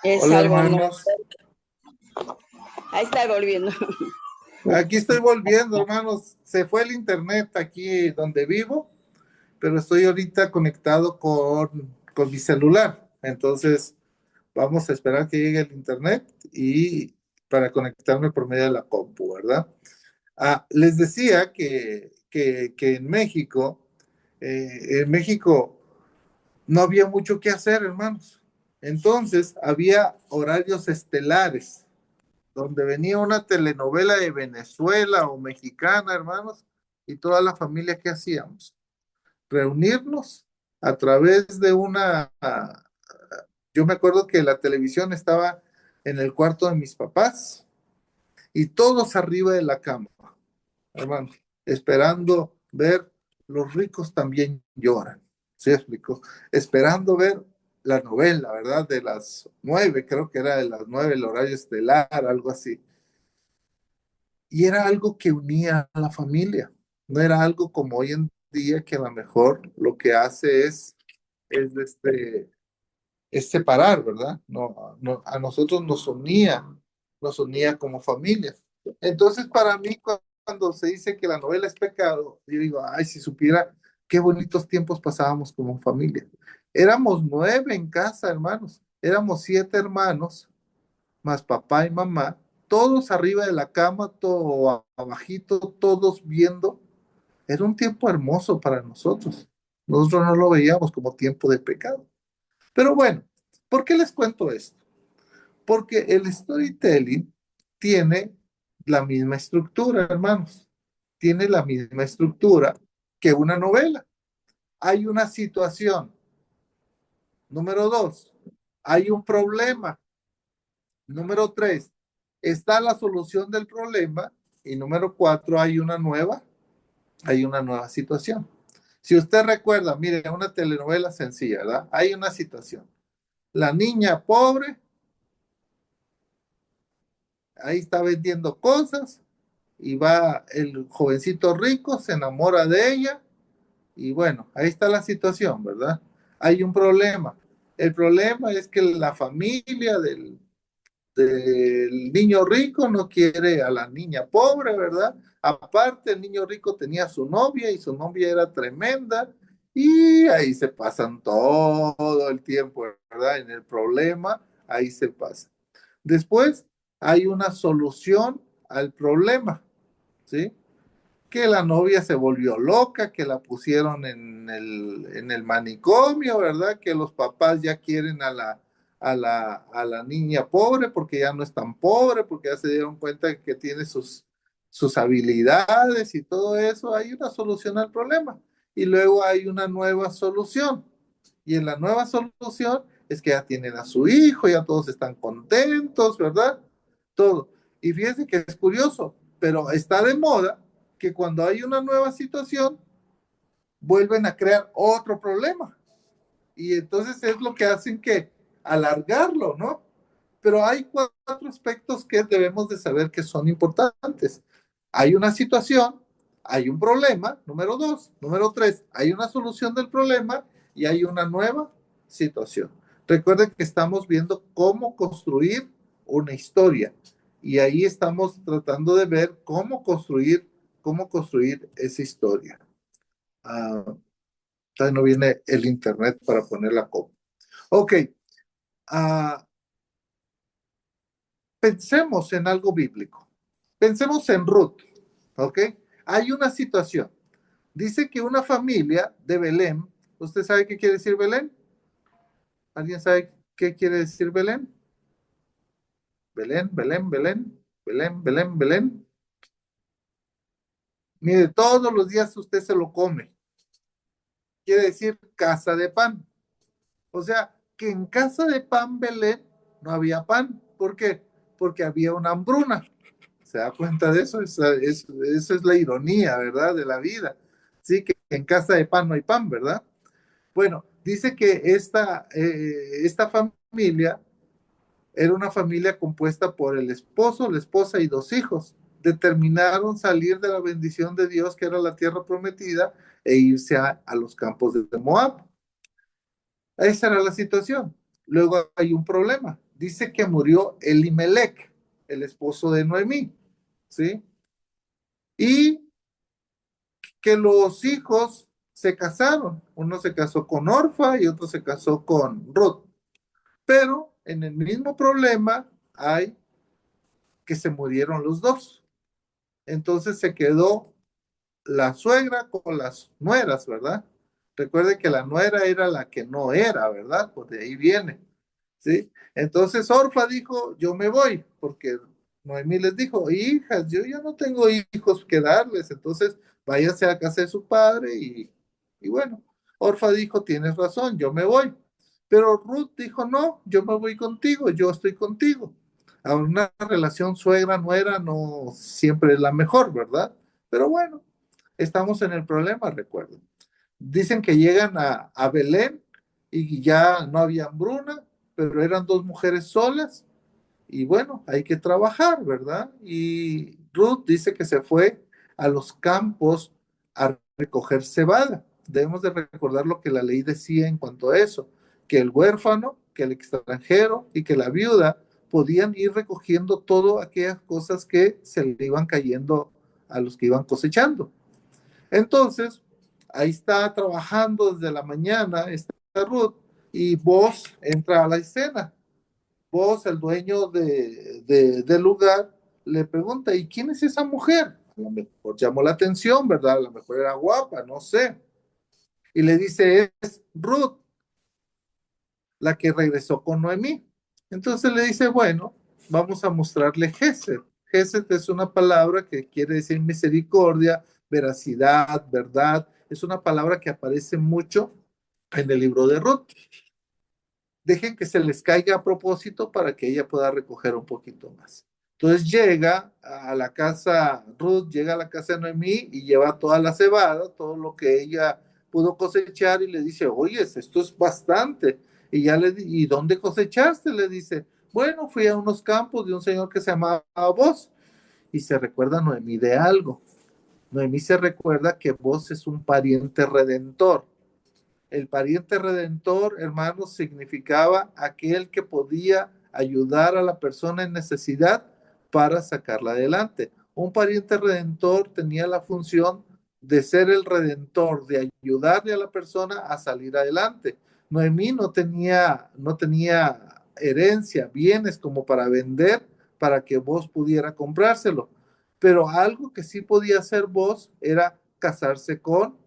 S5: Es
S1: hola
S5: algo nuevo.
S1: hermanos,
S5: Ahí está volviendo.
S1: aquí estoy volviendo, hermanos. Se fue el internet aquí donde vivo, pero estoy ahorita conectado con mi celular. Entonces, vamos a esperar que llegue el internet y para conectarme por medio de la compu, ¿verdad? Les decía que en México no había mucho que hacer, hermanos. Entonces, había horarios estelares, donde venía una telenovela de Venezuela o mexicana, hermanos, y toda la familia, ¿qué hacíamos? Reunirnos a través de yo me acuerdo que la televisión estaba en el cuarto de mis papás y todos arriba de la cama, hermano, esperando ver Los ricos también lloran. ¿Sí explico? Esperando ver la novela, ¿verdad? De las 9, creo que era de las 9, el horario estelar, algo así. Y era algo que unía a la familia. No era algo como hoy en día que a lo mejor lo que hace es es separar, ¿verdad? No, no, a nosotros nos unía como familia. Entonces, para mí, cuando se dice que la novela es pecado, yo digo, ay, si supiera qué bonitos tiempos pasábamos como familia. Éramos 9 en casa, hermanos. Éramos 7 hermanos, más papá y mamá, todos arriba de la cama, todo abajito, todos viendo. Era un tiempo hermoso para nosotros. Nosotros no lo veíamos como tiempo de pecado. Pero bueno, ¿por qué les cuento esto? Porque el storytelling tiene la misma estructura, hermanos. Tiene la misma estructura que una novela. Hay una situación. Número 2, hay un problema. Número 3, está la solución del problema. Y número 4, hay una nueva situación. Si usted recuerda, mire, una telenovela sencilla, ¿verdad? Hay una situación. La niña pobre, ahí está vendiendo cosas y va el jovencito rico, se enamora de ella y bueno, ahí está la situación, ¿verdad? Hay un problema. El problema es que la familia del niño rico no quiere a la niña pobre, ¿verdad? Aparte, el niño rico tenía su novia y su novia era tremenda y ahí se pasan todo el tiempo, ¿verdad? En el problema, ahí se pasa. Después hay una solución al problema, ¿sí? Que la novia se volvió loca, que la pusieron en el manicomio, ¿verdad? Que los papás ya quieren a la niña pobre porque ya no es tan pobre, porque ya se dieron cuenta que tiene sus habilidades y todo eso. Hay una solución al problema. Y luego hay una nueva solución. Y en la nueva solución es que ya tienen a su hijo, ya todos están contentos, ¿verdad? Todo. Y fíjense que es curioso, pero está de moda que cuando hay una nueva situación, vuelven a crear otro problema. Y entonces es lo que hacen que alargarlo, ¿no? Pero hay cuatro aspectos que debemos de saber que son importantes. Hay una situación, hay un problema, número dos. Número tres, hay una solución del problema y hay una nueva situación. Recuerden que estamos viendo cómo construir una historia y ahí estamos tratando de ver cómo construir esa historia. Todavía no viene el internet para poner la copia. Ok, uh, pensemos en algo bíblico. Pensemos en Ruth, ¿ok? Hay una situación. Dice que una familia de Belén, ¿usted sabe qué quiere decir Belén? ¿Alguien sabe qué quiere decir Belén? Belén, Belén, Belén, Belén, Belén, Belén. Mire, todos los días usted se lo come. Quiere decir casa de pan. O sea, que en casa de pan Belén no había pan. ¿Por qué? Porque había una hambruna. ¿Se da cuenta de eso? Esa es la ironía, ¿verdad? De la vida. Sí, que en casa de pan no hay pan, ¿verdad? Bueno, dice que esta familia era una familia compuesta por el esposo, la esposa y dos hijos. Determinaron salir de la bendición de Dios, que era la tierra prometida, e irse a los campos de Moab. Esa era la situación. Luego hay un problema. Dice que murió Elimelech, el esposo de Noemí, ¿sí? Y que los hijos se casaron. Uno se casó con Orfa y otro se casó con Ruth. Pero en el mismo problema hay que se murieron los dos. Entonces se quedó la suegra con las nueras, ¿verdad? Recuerde que la nuera era la que no era, ¿verdad? Pues de ahí viene, ¿sí? Entonces Orfa dijo, yo me voy, porque Noemí les dijo, hijas, yo ya no tengo hijos que darles, entonces váyase a casa de su padre y bueno, Orfa dijo, tienes razón, yo me voy. Pero Ruth dijo, no, yo me voy contigo, yo estoy contigo. Ahora, una relación suegra-nuera no siempre es la mejor, ¿verdad? Pero bueno, estamos en el problema, recuerden. Dicen que llegan a Belén y ya no había hambruna, pero eran dos mujeres solas y bueno, hay que trabajar, ¿verdad? Y Ruth dice que se fue a los campos a recoger cebada. Debemos de recordar lo que la ley decía en cuanto a eso, que el huérfano, que el extranjero y que la viuda podían ir recogiendo todas aquellas cosas que se le iban cayendo a los que iban cosechando. Entonces, ahí está trabajando desde la mañana, está Ruth, y Boaz entra a la escena. Boaz, el dueño del lugar, le pregunta, ¿y quién es esa mujer? A lo mejor llamó la atención, ¿verdad? A lo mejor era guapa, no sé. Y le dice, es Ruth, la que regresó con Noemí. Entonces le dice, bueno, vamos a mostrarle Gesed. Gesed es una palabra que quiere decir misericordia, veracidad, verdad. Es una palabra que aparece mucho en el libro de Ruth. Dejen que se les caiga a propósito para que ella pueda recoger un poquito más. Entonces llega a la casa, Ruth llega a la casa de Noemí y lleva toda la cebada, todo lo que ella pudo cosechar y le dice, oye, esto es bastante. ¿Y dónde cosechaste? Le dice, bueno, fui a unos campos de un señor que se llamaba Boz. Y se recuerda Noemí de algo. Noemí se recuerda que Boz es un pariente redentor. El pariente redentor, hermanos, significaba aquel que podía ayudar a la persona en necesidad para sacarla adelante. Un pariente redentor tenía la función de ser el redentor, de ayudarle a la persona a salir adelante. Noemí no tenía herencia, bienes como para vender para que vos pudiera comprárselo. Pero algo que sí podía hacer vos era casarse con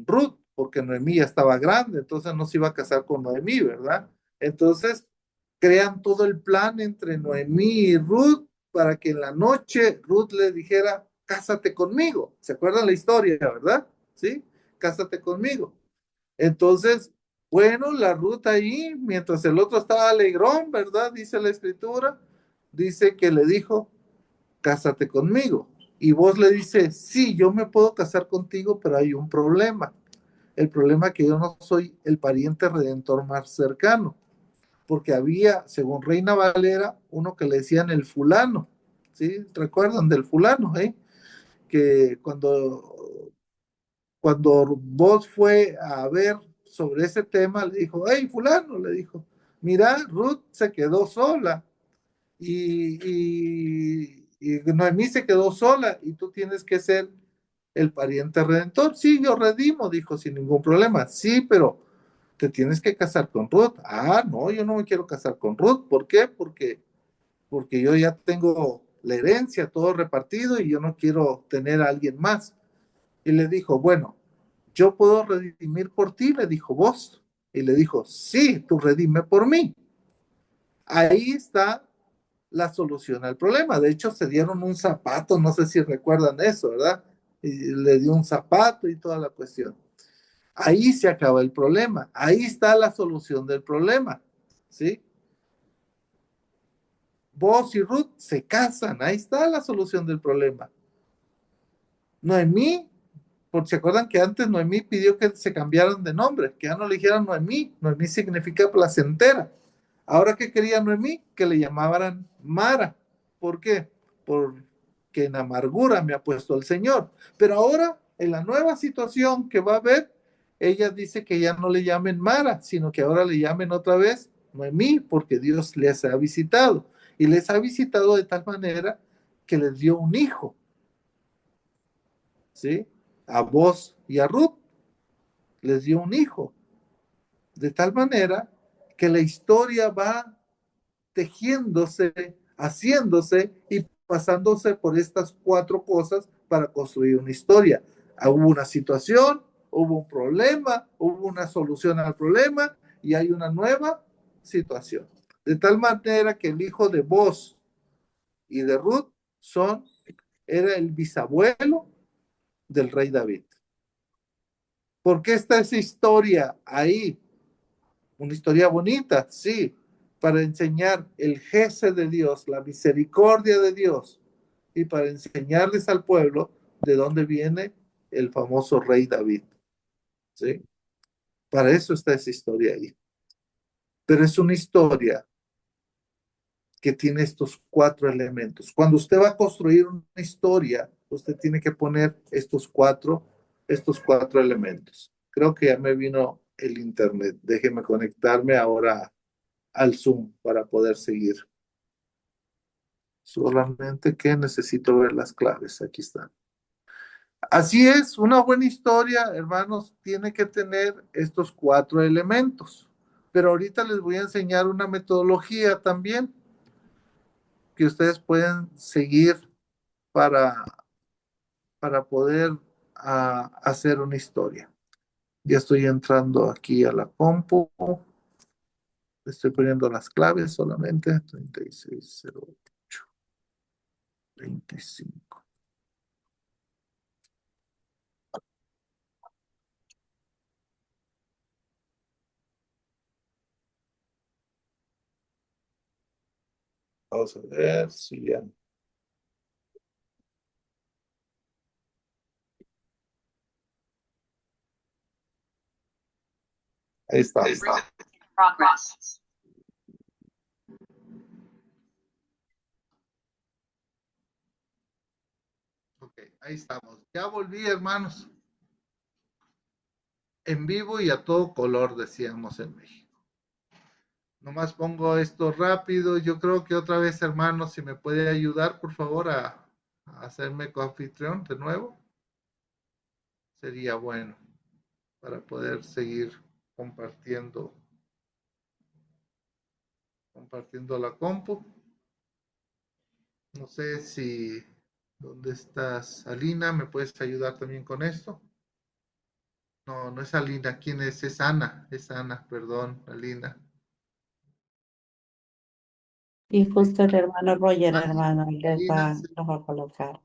S1: Ruth, porque Noemí ya estaba grande, entonces no se iba a casar con Noemí, ¿verdad? Entonces crean todo el plan entre Noemí y Ruth para que en la noche Ruth le dijera, cásate conmigo. ¿Se acuerdan la historia, verdad? ¿Sí? Cásate conmigo. Entonces, bueno, la Ruth ahí, mientras el otro estaba alegrón, ¿verdad? Dice la escritura, dice que le dijo, cásate conmigo. Y vos le dices, sí, yo me puedo casar contigo, pero hay un problema. El problema es que yo no soy el pariente redentor más cercano, porque había, según Reina Valera, uno que le decían el fulano, ¿sí? ¿Recuerdan del fulano, eh? Que cuando vos fue a ver sobre ese tema, le dijo, hey, fulano, le dijo, mira, Ruth se quedó sola y Noemí se quedó sola y tú tienes que ser el pariente redentor. Sí, yo redimo, dijo sin ningún problema. Sí, pero te tienes que casar con Ruth. Ah, no, yo no me quiero casar con Ruth. ¿Por qué? Porque yo ya tengo la herencia, todo repartido y yo no quiero tener a alguien más. Y le dijo, bueno, yo puedo redimir por ti, le dijo vos. Y le dijo, sí, tú redime por mí. Ahí está la solución al problema. De hecho, se dieron un zapato, no sé si recuerdan eso, ¿verdad? Y le dio un zapato y toda la cuestión. Ahí se acaba el problema. Ahí está la solución del problema, ¿sí? Vos y Ruth se casan, ahí está la solución del problema. Noemí, porque se acuerdan que antes Noemí pidió que se cambiaran de nombre, que ya no le dijeran Noemí. Noemí significa placentera. Ahora que quería Noemí, que le llamaran Mara. ¿Por qué? Porque en amargura me ha puesto el Señor. Pero ahora, en la nueva situación que va a haber, ella dice que ya no le llamen Mara, sino que ahora le llamen otra vez Noemí, porque Dios les ha visitado. Y les ha visitado de tal manera que les dio un hijo, ¿sí? A vos y a Ruth les dio un hijo. De tal manera que la historia va tejiéndose, haciéndose y pasándose por estas cuatro cosas para construir una historia. Hubo una situación, hubo un problema, hubo una solución al problema y hay una nueva situación. De tal manera que el hijo de Boz y de Ruth era el bisabuelo del rey David. ¿Por qué está esa historia ahí? Una historia bonita, sí, para enseñar el jefe de Dios, la misericordia de Dios, y para enseñarles al pueblo de dónde viene el famoso rey David, ¿sí? Para eso está esa historia ahí. Pero es una historia que tiene estos cuatro elementos. Cuando usted va a construir una historia, usted tiene que poner estos cuatro elementos. Creo que ya me vino el internet. Déjeme conectarme ahora al Zoom para poder seguir. Solamente que necesito ver las claves. Aquí están. Así es, una buena historia, hermanos, tiene que tener estos cuatro elementos. Pero ahorita les voy a enseñar una metodología también que ustedes pueden seguir para, para poder hacer una historia. Ya estoy entrando aquí a la compu. Estoy poniendo las claves solamente. 3608 25. Vamos a ver si ya. Ahí está. Ok, ahí estamos. Ya volví, hermanos. En vivo y a todo color, decíamos en México. Nomás pongo esto rápido. Yo creo que otra vez, hermanos, si me puede ayudar, por favor, a hacerme coanfitrión de nuevo. Sería bueno para poder seguir compartiendo la compu. No sé si, ¿dónde estás, Alina? ¿Me puedes ayudar también con esto? No, no es Alina. ¿Quién es? Es Ana, perdón, Alina.
S3: Y justo el hermano Roger,
S1: Alina,
S3: hermano,
S1: Alina, sí.
S3: los va a colocar.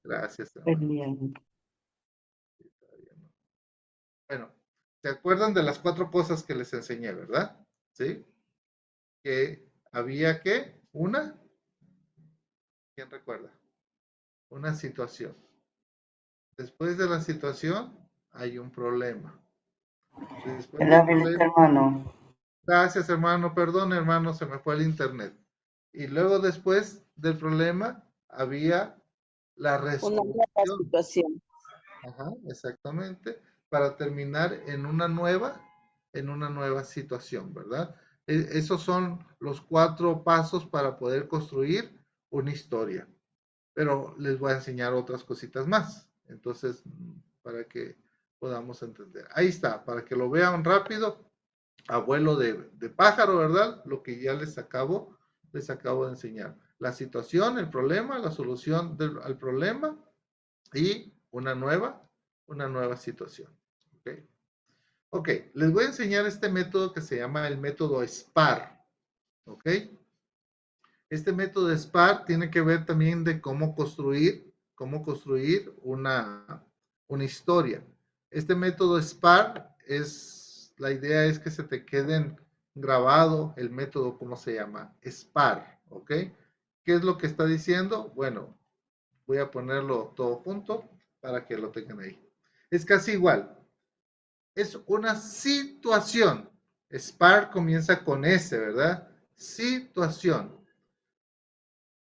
S1: Gracias,
S3: Muy
S1: hermano.
S3: bien.
S1: Bueno, ¿se acuerdan de las 4 cosas que les enseñé, verdad? ¿Sí? Que había que, ¿quién recuerda? Una situación. Después de la situación hay un problema. Después
S4: El
S1: del
S4: habilita,
S1: problema,
S4: hermano.
S1: gracias, hermano, perdón, hermano, se me fue el internet. Y luego después del problema había la
S5: Una nueva
S1: resolución.
S5: situación.
S1: Ajá, exactamente, para terminar en una nueva situación, ¿verdad? Esos son los 4 pasos para poder construir una historia. Pero les voy a enseñar otras cositas más. Entonces, para que podamos entender. Ahí está, para que lo vean rápido. Abuelo de pájaro, ¿verdad? Lo que ya les acabo de enseñar. La situación, el problema, la solución al problema y una nueva situación. ¿Ok? Ok, les voy a enseñar este método que se llama el método SPAR. ¿Ok? Este método SPAR tiene que ver también de cómo construir una historia. Este método SPAR la idea es que se te queden grabado el método, ¿cómo se llama? SPAR, ¿ok? ¿Qué es lo que está diciendo? Bueno, voy a ponerlo todo junto para que lo tengan ahí. Es casi igual. Es una situación. SPAR comienza con S, ¿verdad? Situación.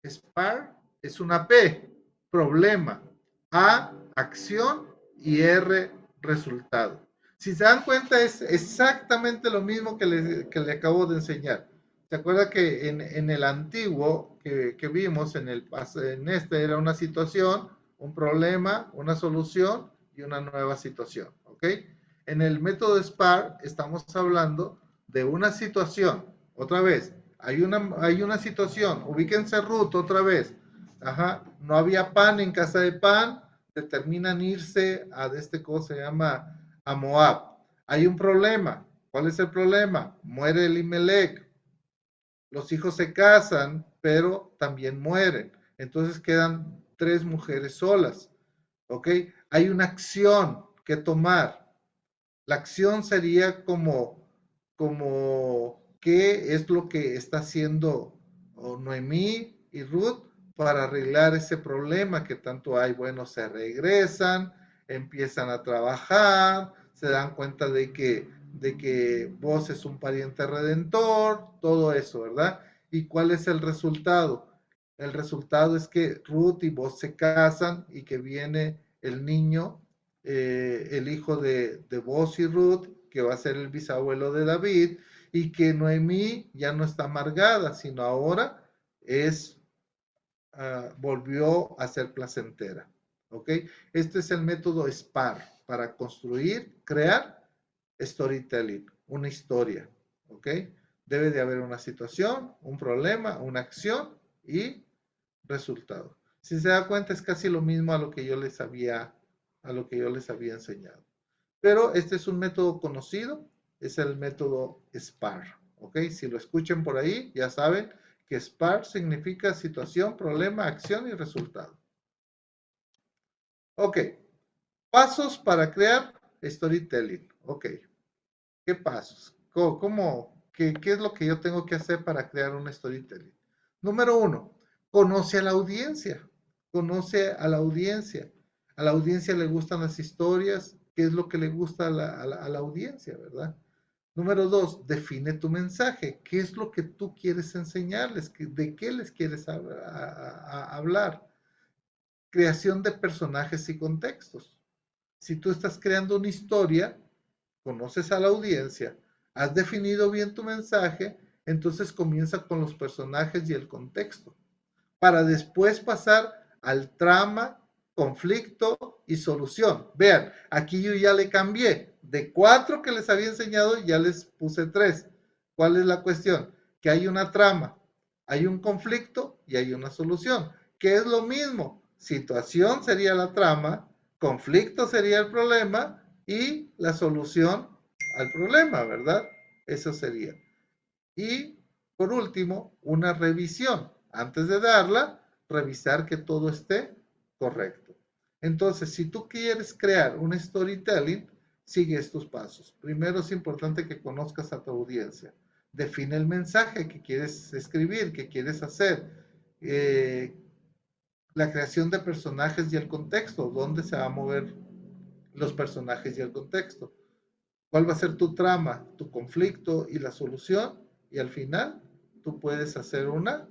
S1: SPAR es una P, problema. A, acción y R, resultado. Si se dan cuenta, es exactamente lo mismo que le acabo de enseñar. ¿Se acuerda que en el antiguo que vimos, en este era una situación, un problema, una solución y una nueva situación? ¿Ok? En el método SPAR estamos hablando de una situación. Otra vez, hay una situación, ubíquense Ruth otra vez. Ajá, no había pan en casa de Pan, determinan irse a este cosa se llama a Moab. Hay un problema. ¿Cuál es el problema? Muere Elimelech. Los hijos se casan, pero también mueren. Entonces quedan 3 mujeres solas. ¿Ok? Hay una acción que tomar. La acción sería como qué es lo que está haciendo Noemí y Ruth para arreglar ese problema que tanto hay. Bueno, se regresan, empiezan a trabajar, se dan cuenta de que vos es un pariente redentor, todo eso, ¿verdad? ¿Y cuál es el resultado? El resultado es que Ruth y vos se casan y que viene el niño, el hijo de Boz y Ruth, que va a ser el bisabuelo de David, y que Noemí ya no está amargada, sino ahora volvió a ser placentera. ¿Ok? Este es el método SPAR para construir, crear storytelling, una historia. ¿Ok? Debe de haber una situación, un problema, una acción y resultado. Si se da cuenta, es casi lo mismo a lo que yo les había enseñado. Pero este es un método conocido, es el método SPAR. ¿Ok? Si lo escuchan por ahí, ya saben que SPAR significa situación, problema, acción y resultado. Ok. Pasos para crear storytelling. Ok. ¿Qué pasos? ¿Qué es lo que yo tengo que hacer para crear un storytelling? Número 1, conoce a la audiencia. Conoce a la audiencia. A la audiencia le gustan las historias. ¿Qué es lo que le gusta a la audiencia, verdad? Número 2, define tu mensaje. ¿Qué es lo que tú quieres enseñarles? ¿De qué les quieres hablar? Creación de personajes y contextos. Si tú estás creando una historia, conoces a la audiencia, has definido bien tu mensaje, entonces comienza con los personajes y el contexto, para después pasar al trama, conflicto y solución. Vean, aquí yo ya le cambié. De 4 que les había enseñado, ya les puse 3. ¿Cuál es la cuestión? Que hay una trama, hay un conflicto y hay una solución, que es lo mismo. Situación sería la trama, conflicto sería el problema y la solución al problema, ¿verdad? Eso sería. Y por último, una revisión. Antes de darla, revisar que todo esté correcto. Entonces, si tú quieres crear un storytelling, sigue estos pasos. Primero es importante que conozcas a tu audiencia. Define el mensaje que quieres escribir, que quieres hacer. La creación de personajes y el contexto. ¿Dónde se va a mover los personajes y el contexto? ¿Cuál va a ser tu trama, tu conflicto y la solución? Y al final, tú puedes hacer una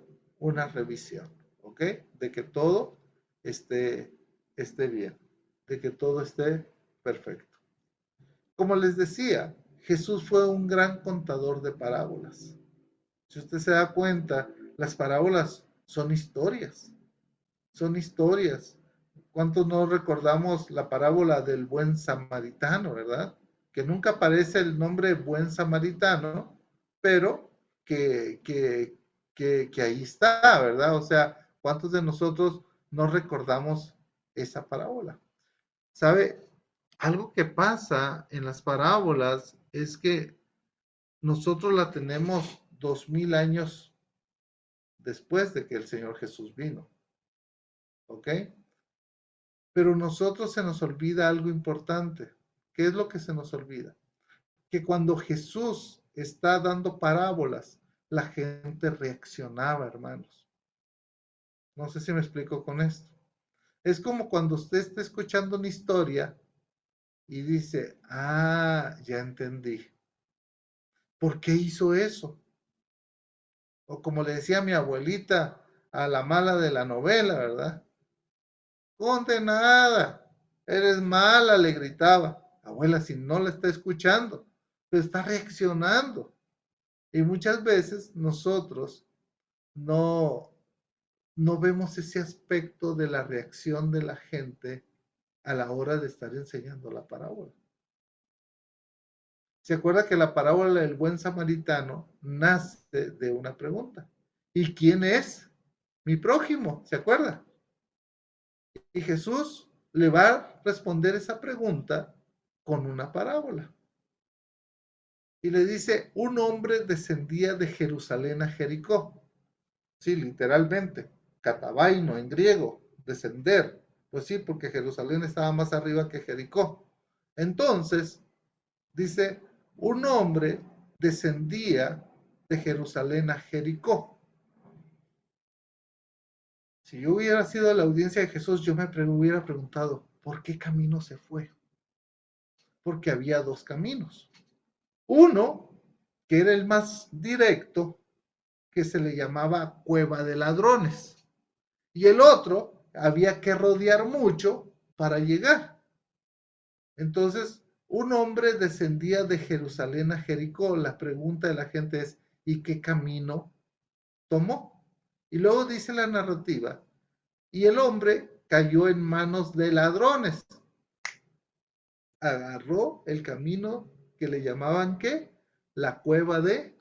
S1: revisión, ¿ok? De que todo esté bien, de que todo esté perfecto. Como les decía, Jesús fue un gran contador de parábolas. Si usted se da cuenta, las parábolas son historias. Son historias. ¿Cuántos no recordamos la parábola del buen samaritano, verdad? Que nunca aparece el nombre buen samaritano, pero que ahí está, ¿verdad? O sea, ¿cuántos de nosotros no recordamos esa parábola? ¿Sabe? Algo que pasa en las parábolas es que nosotros la tenemos 2000 años después de que el Señor Jesús vino. ¿Ok? Pero nosotros se nos olvida algo importante. ¿Qué es lo que se nos olvida? Que cuando Jesús está dando parábolas, la gente reaccionaba, hermanos. No sé si me explico con esto. Es como cuando usted está escuchando una historia y dice, ya entendí. ¿Por qué hizo eso? O como le decía mi abuelita a la mala de la novela, ¿verdad? Condenada, eres mala, le gritaba. Abuela, si no la está escuchando, pero está reaccionando. Y muchas veces nosotros no vemos ese aspecto de la reacción de la gente a la hora de estar enseñando la parábola. ¿Se acuerda que la parábola del buen samaritano nace de una pregunta? ¿Y quién es mi prójimo? ¿Se acuerda? Y Jesús le va a responder esa pregunta con una parábola. Y le dice, un hombre descendía de Jerusalén a Jericó. Sí, literalmente, catabaino en griego, descender. Pues sí, porque Jerusalén estaba más arriba que Jericó. Entonces, dice, un hombre descendía de Jerusalén a Jericó. Si yo hubiera sido la audiencia de Jesús, yo me hubiera preguntado, ¿por qué camino se fue? Porque había 2 caminos. Uno, que era el más directo, que se le llamaba Cueva de Ladrones. Y el otro, había que rodear mucho para llegar. Entonces, un hombre descendía de Jerusalén a Jericó. La pregunta de la gente es, ¿y qué camino tomó? Y luego dice la narrativa, y el hombre cayó en manos de ladrones. Agarró el camino que le llamaban, ¿qué? La cueva de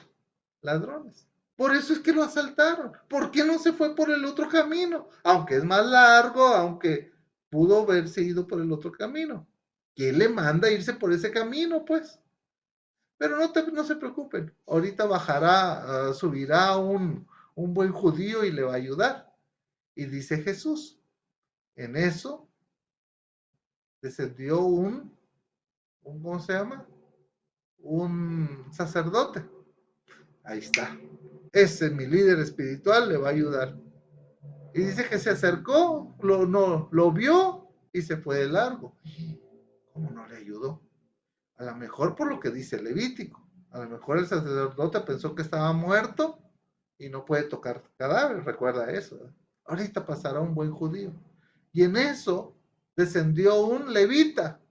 S1: ladrones. Por eso es que lo asaltaron. ¿Por qué no se fue por el otro camino? Aunque es más largo, aunque pudo haberse ido por el otro camino. ¿Quién le manda a irse por ese camino, pues? Pero no se preocupen. Ahorita bajará, subirá un buen judío y le va a ayudar. Y dice Jesús, en eso descendió ¿cómo se llama? Un sacerdote. Ahí está. Ese, mi líder espiritual, le va a ayudar. Y dice que se acercó, lo vio y se fue de largo. ¿Cómo no le ayudó? A lo mejor por lo que dice Levítico. A lo mejor el sacerdote pensó que estaba muerto y no puede tocar cadáver, recuerda eso. Ahorita pasará un buen judío. Y en eso descendió un levita.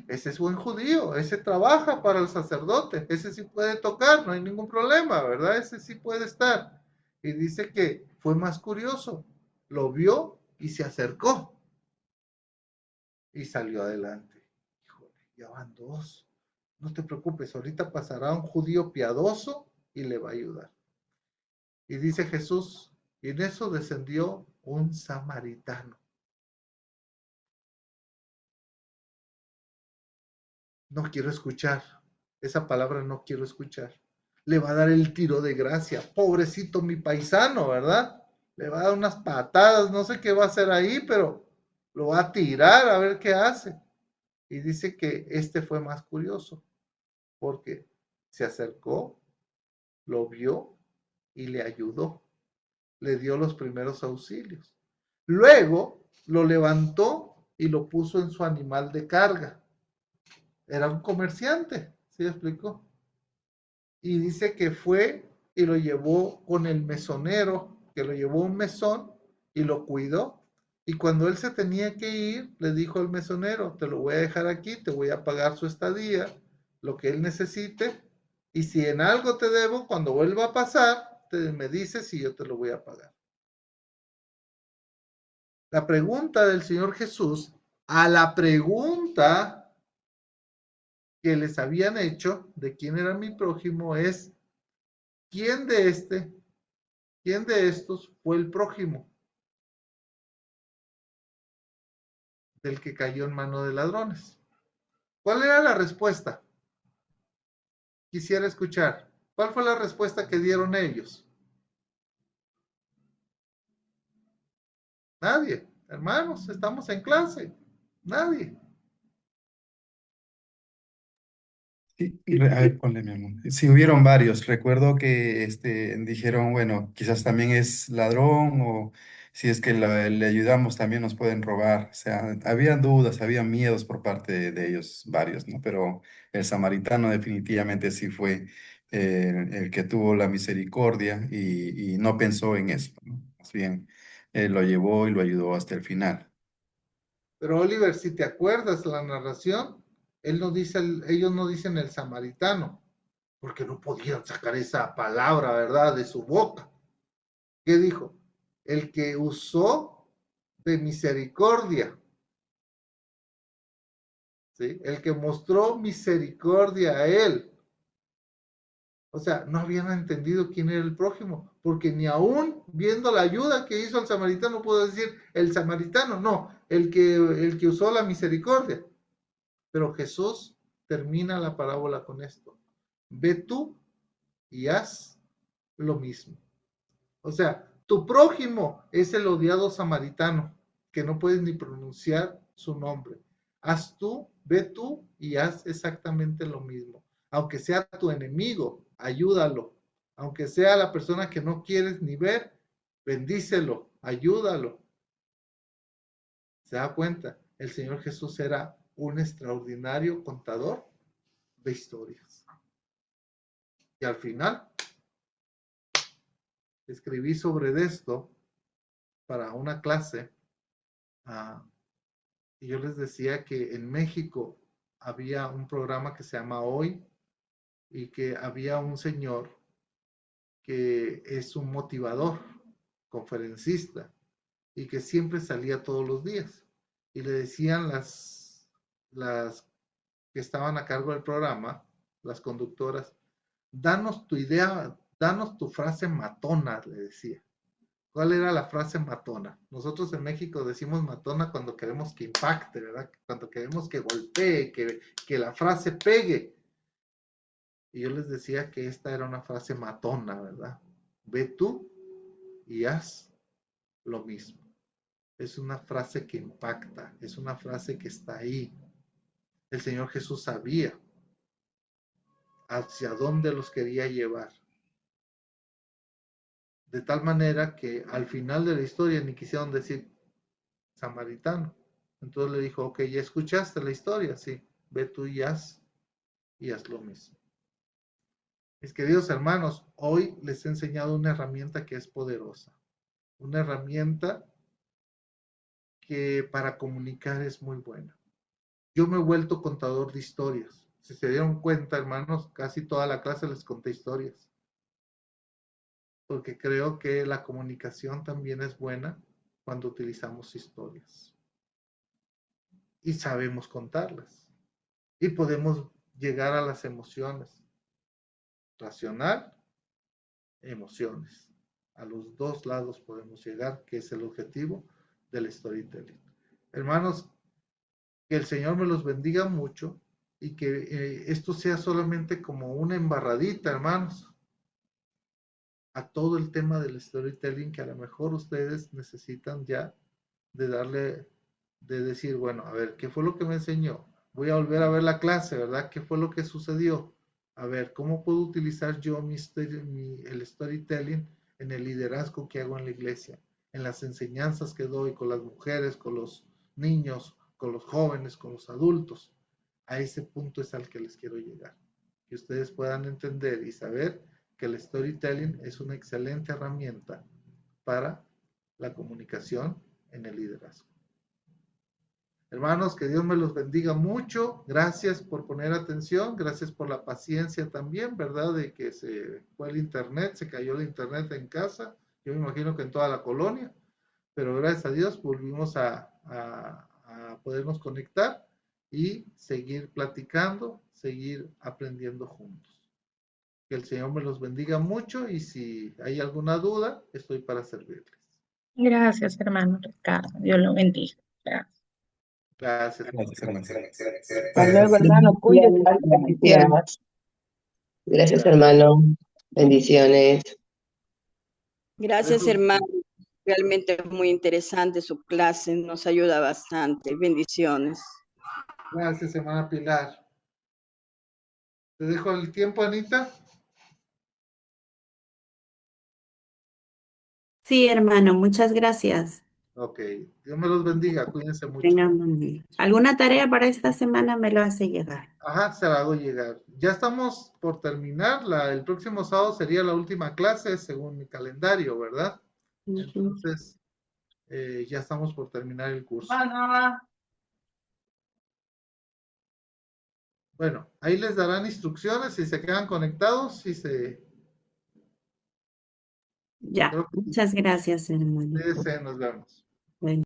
S1: Ese es buen judío, ese trabaja para el sacerdote, ese sí puede tocar, no hay ningún problema, ¿verdad? Ese sí puede estar. Y dice que fue más curioso, lo vio y se acercó y salió adelante. Híjole, ya van dos. No te preocupes, ahorita pasará un judío piadoso y le va a ayudar. Y dice Jesús, y en eso descendió un samaritano. No quiero escuchar, esa palabra no quiero escuchar. Le va a dar el tiro de gracia, pobrecito mi paisano, ¿verdad? Le va a dar unas patadas, no sé qué va a hacer ahí, pero lo va a tirar a ver qué hace. Y dice que este fue más curioso, porque se acercó, lo vio y le ayudó. Le dio los primeros auxilios. Luego lo levantó y lo puso en su animal de carga. Era un comerciante, ¿sí explicó? Y dice que fue y lo llevó con el mesonero, que lo llevó a un mesón y lo cuidó. Y cuando él se tenía que ir, le dijo al mesonero, te lo voy a dejar aquí, te voy a pagar su estadía, lo que él necesite, y si en algo te debo, cuando vuelva a pasar, me dices y yo te lo voy a pagar. La pregunta del Señor Jesús a la pregunta que les habían hecho de quién era mi prójimo es, ¿quién de estos fue el prójimo del que cayó en mano de ladrones? ¿Cuál era la respuesta? Quisiera escuchar. ¿Cuál fue la respuesta que dieron ellos? Nadie. Hermanos, estamos en clase. Nadie.
S2: Sí, a ver, ponle, mi amor. Sí, hubieron varios. Recuerdo que dijeron, bueno, quizás también es ladrón o si es que le ayudamos también nos pueden robar. O sea, había dudas, había miedos por parte de ellos, varios, ¿no? Pero el samaritano definitivamente sí fue el que tuvo la misericordia y no pensó en eso, ¿no? Más bien, lo llevó y lo ayudó hasta el final.
S1: Pero Oliver, si te acuerdas la narración, ellos no dicen el samaritano, porque no podían sacar esa palabra, ¿verdad?, de su boca. ¿Qué dijo? El que usó de misericordia, ¿sí? El que mostró misericordia a él. O sea, no habían entendido quién era el prójimo, porque ni aún viendo la ayuda que hizo el samaritano puedo decir el samaritano, no, el que usó la misericordia. Pero Jesús termina la parábola con esto. Ve tú y haz lo mismo. O sea, tu prójimo es el odiado samaritano, que no puedes ni pronunciar su nombre. Ve tú y haz exactamente lo mismo. Aunque sea tu enemigo, ayúdalo. Aunque sea la persona que no quieres ni ver, bendícelo, ayúdalo. ¿Se da cuenta? El Señor Jesús era un extraordinario contador de historias. Y al final, escribí sobre esto para una clase y yo les decía que en México había un programa que se llama Hoy y que había un señor que es un motivador, conferencista y que siempre salía todos los días y le decían las que estaban a cargo del programa, las conductoras, danos tu idea, danos tu frase matona, le decía. ¿Cuál era la frase matona? Nosotros en México decimos matona cuando queremos que impacte, ¿verdad? Cuando queremos que golpee, que la frase pegue. Y yo les decía que esta era una frase matona, ¿verdad? Ve tú y haz lo mismo. Es una frase que impacta, es una frase que está ahí. El Señor Jesús sabía hacia dónde los quería llevar. De tal manera que al final de la historia ni quisieron decir samaritano. Entonces le dijo, ok, ya escuchaste la historia, sí, ve tú y haz lo mismo. Mis queridos hermanos, hoy les he enseñado una herramienta que es poderosa, una herramienta que para comunicar es muy buena. Yo me he vuelto contador de historias. Si se dieron cuenta, hermanos, casi toda la clase les conté historias. Porque creo que la comunicación también es buena cuando utilizamos historias. Y sabemos contarlas. Y podemos llegar a las emociones. Racional, emociones. A los dos lados podemos llegar, que es el objetivo del storytelling. Hermanos, que el Señor me los bendiga mucho y que esto sea solamente como una embarradita, hermanos, a todo el tema del storytelling que a lo mejor ustedes necesitan ya de darle, de decir, bueno, a ver, ¿qué fue lo que me enseñó? Voy a volver a ver la clase, ¿verdad? ¿Qué fue lo que sucedió? A ver, ¿cómo puedo utilizar yo el storytelling en el liderazgo que hago en la iglesia? En las enseñanzas que doy con las mujeres, con los niños, con los jóvenes, con los adultos. A ese punto es al que les quiero llegar. Que ustedes puedan entender y saber que el storytelling es una excelente herramienta para la comunicación en el liderazgo. Hermanos, que Dios me los bendiga mucho. Gracias por poner atención. Gracias por la paciencia también, ¿verdad? De que se fue el internet, se cayó el internet en casa. Yo me imagino que en toda la colonia. Pero gracias a Dios volvimos a podernos conectar y seguir platicando, seguir aprendiendo juntos. Que el Señor me los bendiga mucho y si hay alguna duda, estoy para servirles.
S6: Gracias, hermano Ricardo. Dios lo bendiga. Gracias.
S1: Gracias.
S2: Gracias, hermano.
S7: Hasta luego, hermano. Cuídate.
S8: Gracias. Gracias, hermano. Bendiciones.
S5: Gracias, hermano. Realmente muy interesante su clase, nos ayuda bastante. Bendiciones.
S1: Gracias, hermana Pilar. Te dejo el tiempo, Anita.
S3: Sí, hermano, muchas gracias.
S1: Ok, Dios me los bendiga, cuídense mucho.
S3: Tengan buen día. ¿Alguna tarea para esta semana me lo hace llegar?
S1: Ajá, se la hago llegar. Ya estamos por terminar, el próximo sábado sería la última clase según mi calendario, ¿verdad? Entonces, ya estamos por terminar el curso. Bueno, ahí les darán instrucciones si se quedan conectados, si se...
S3: Ya, muchas gracias, hermano.
S1: Nos vemos.
S3: Bueno.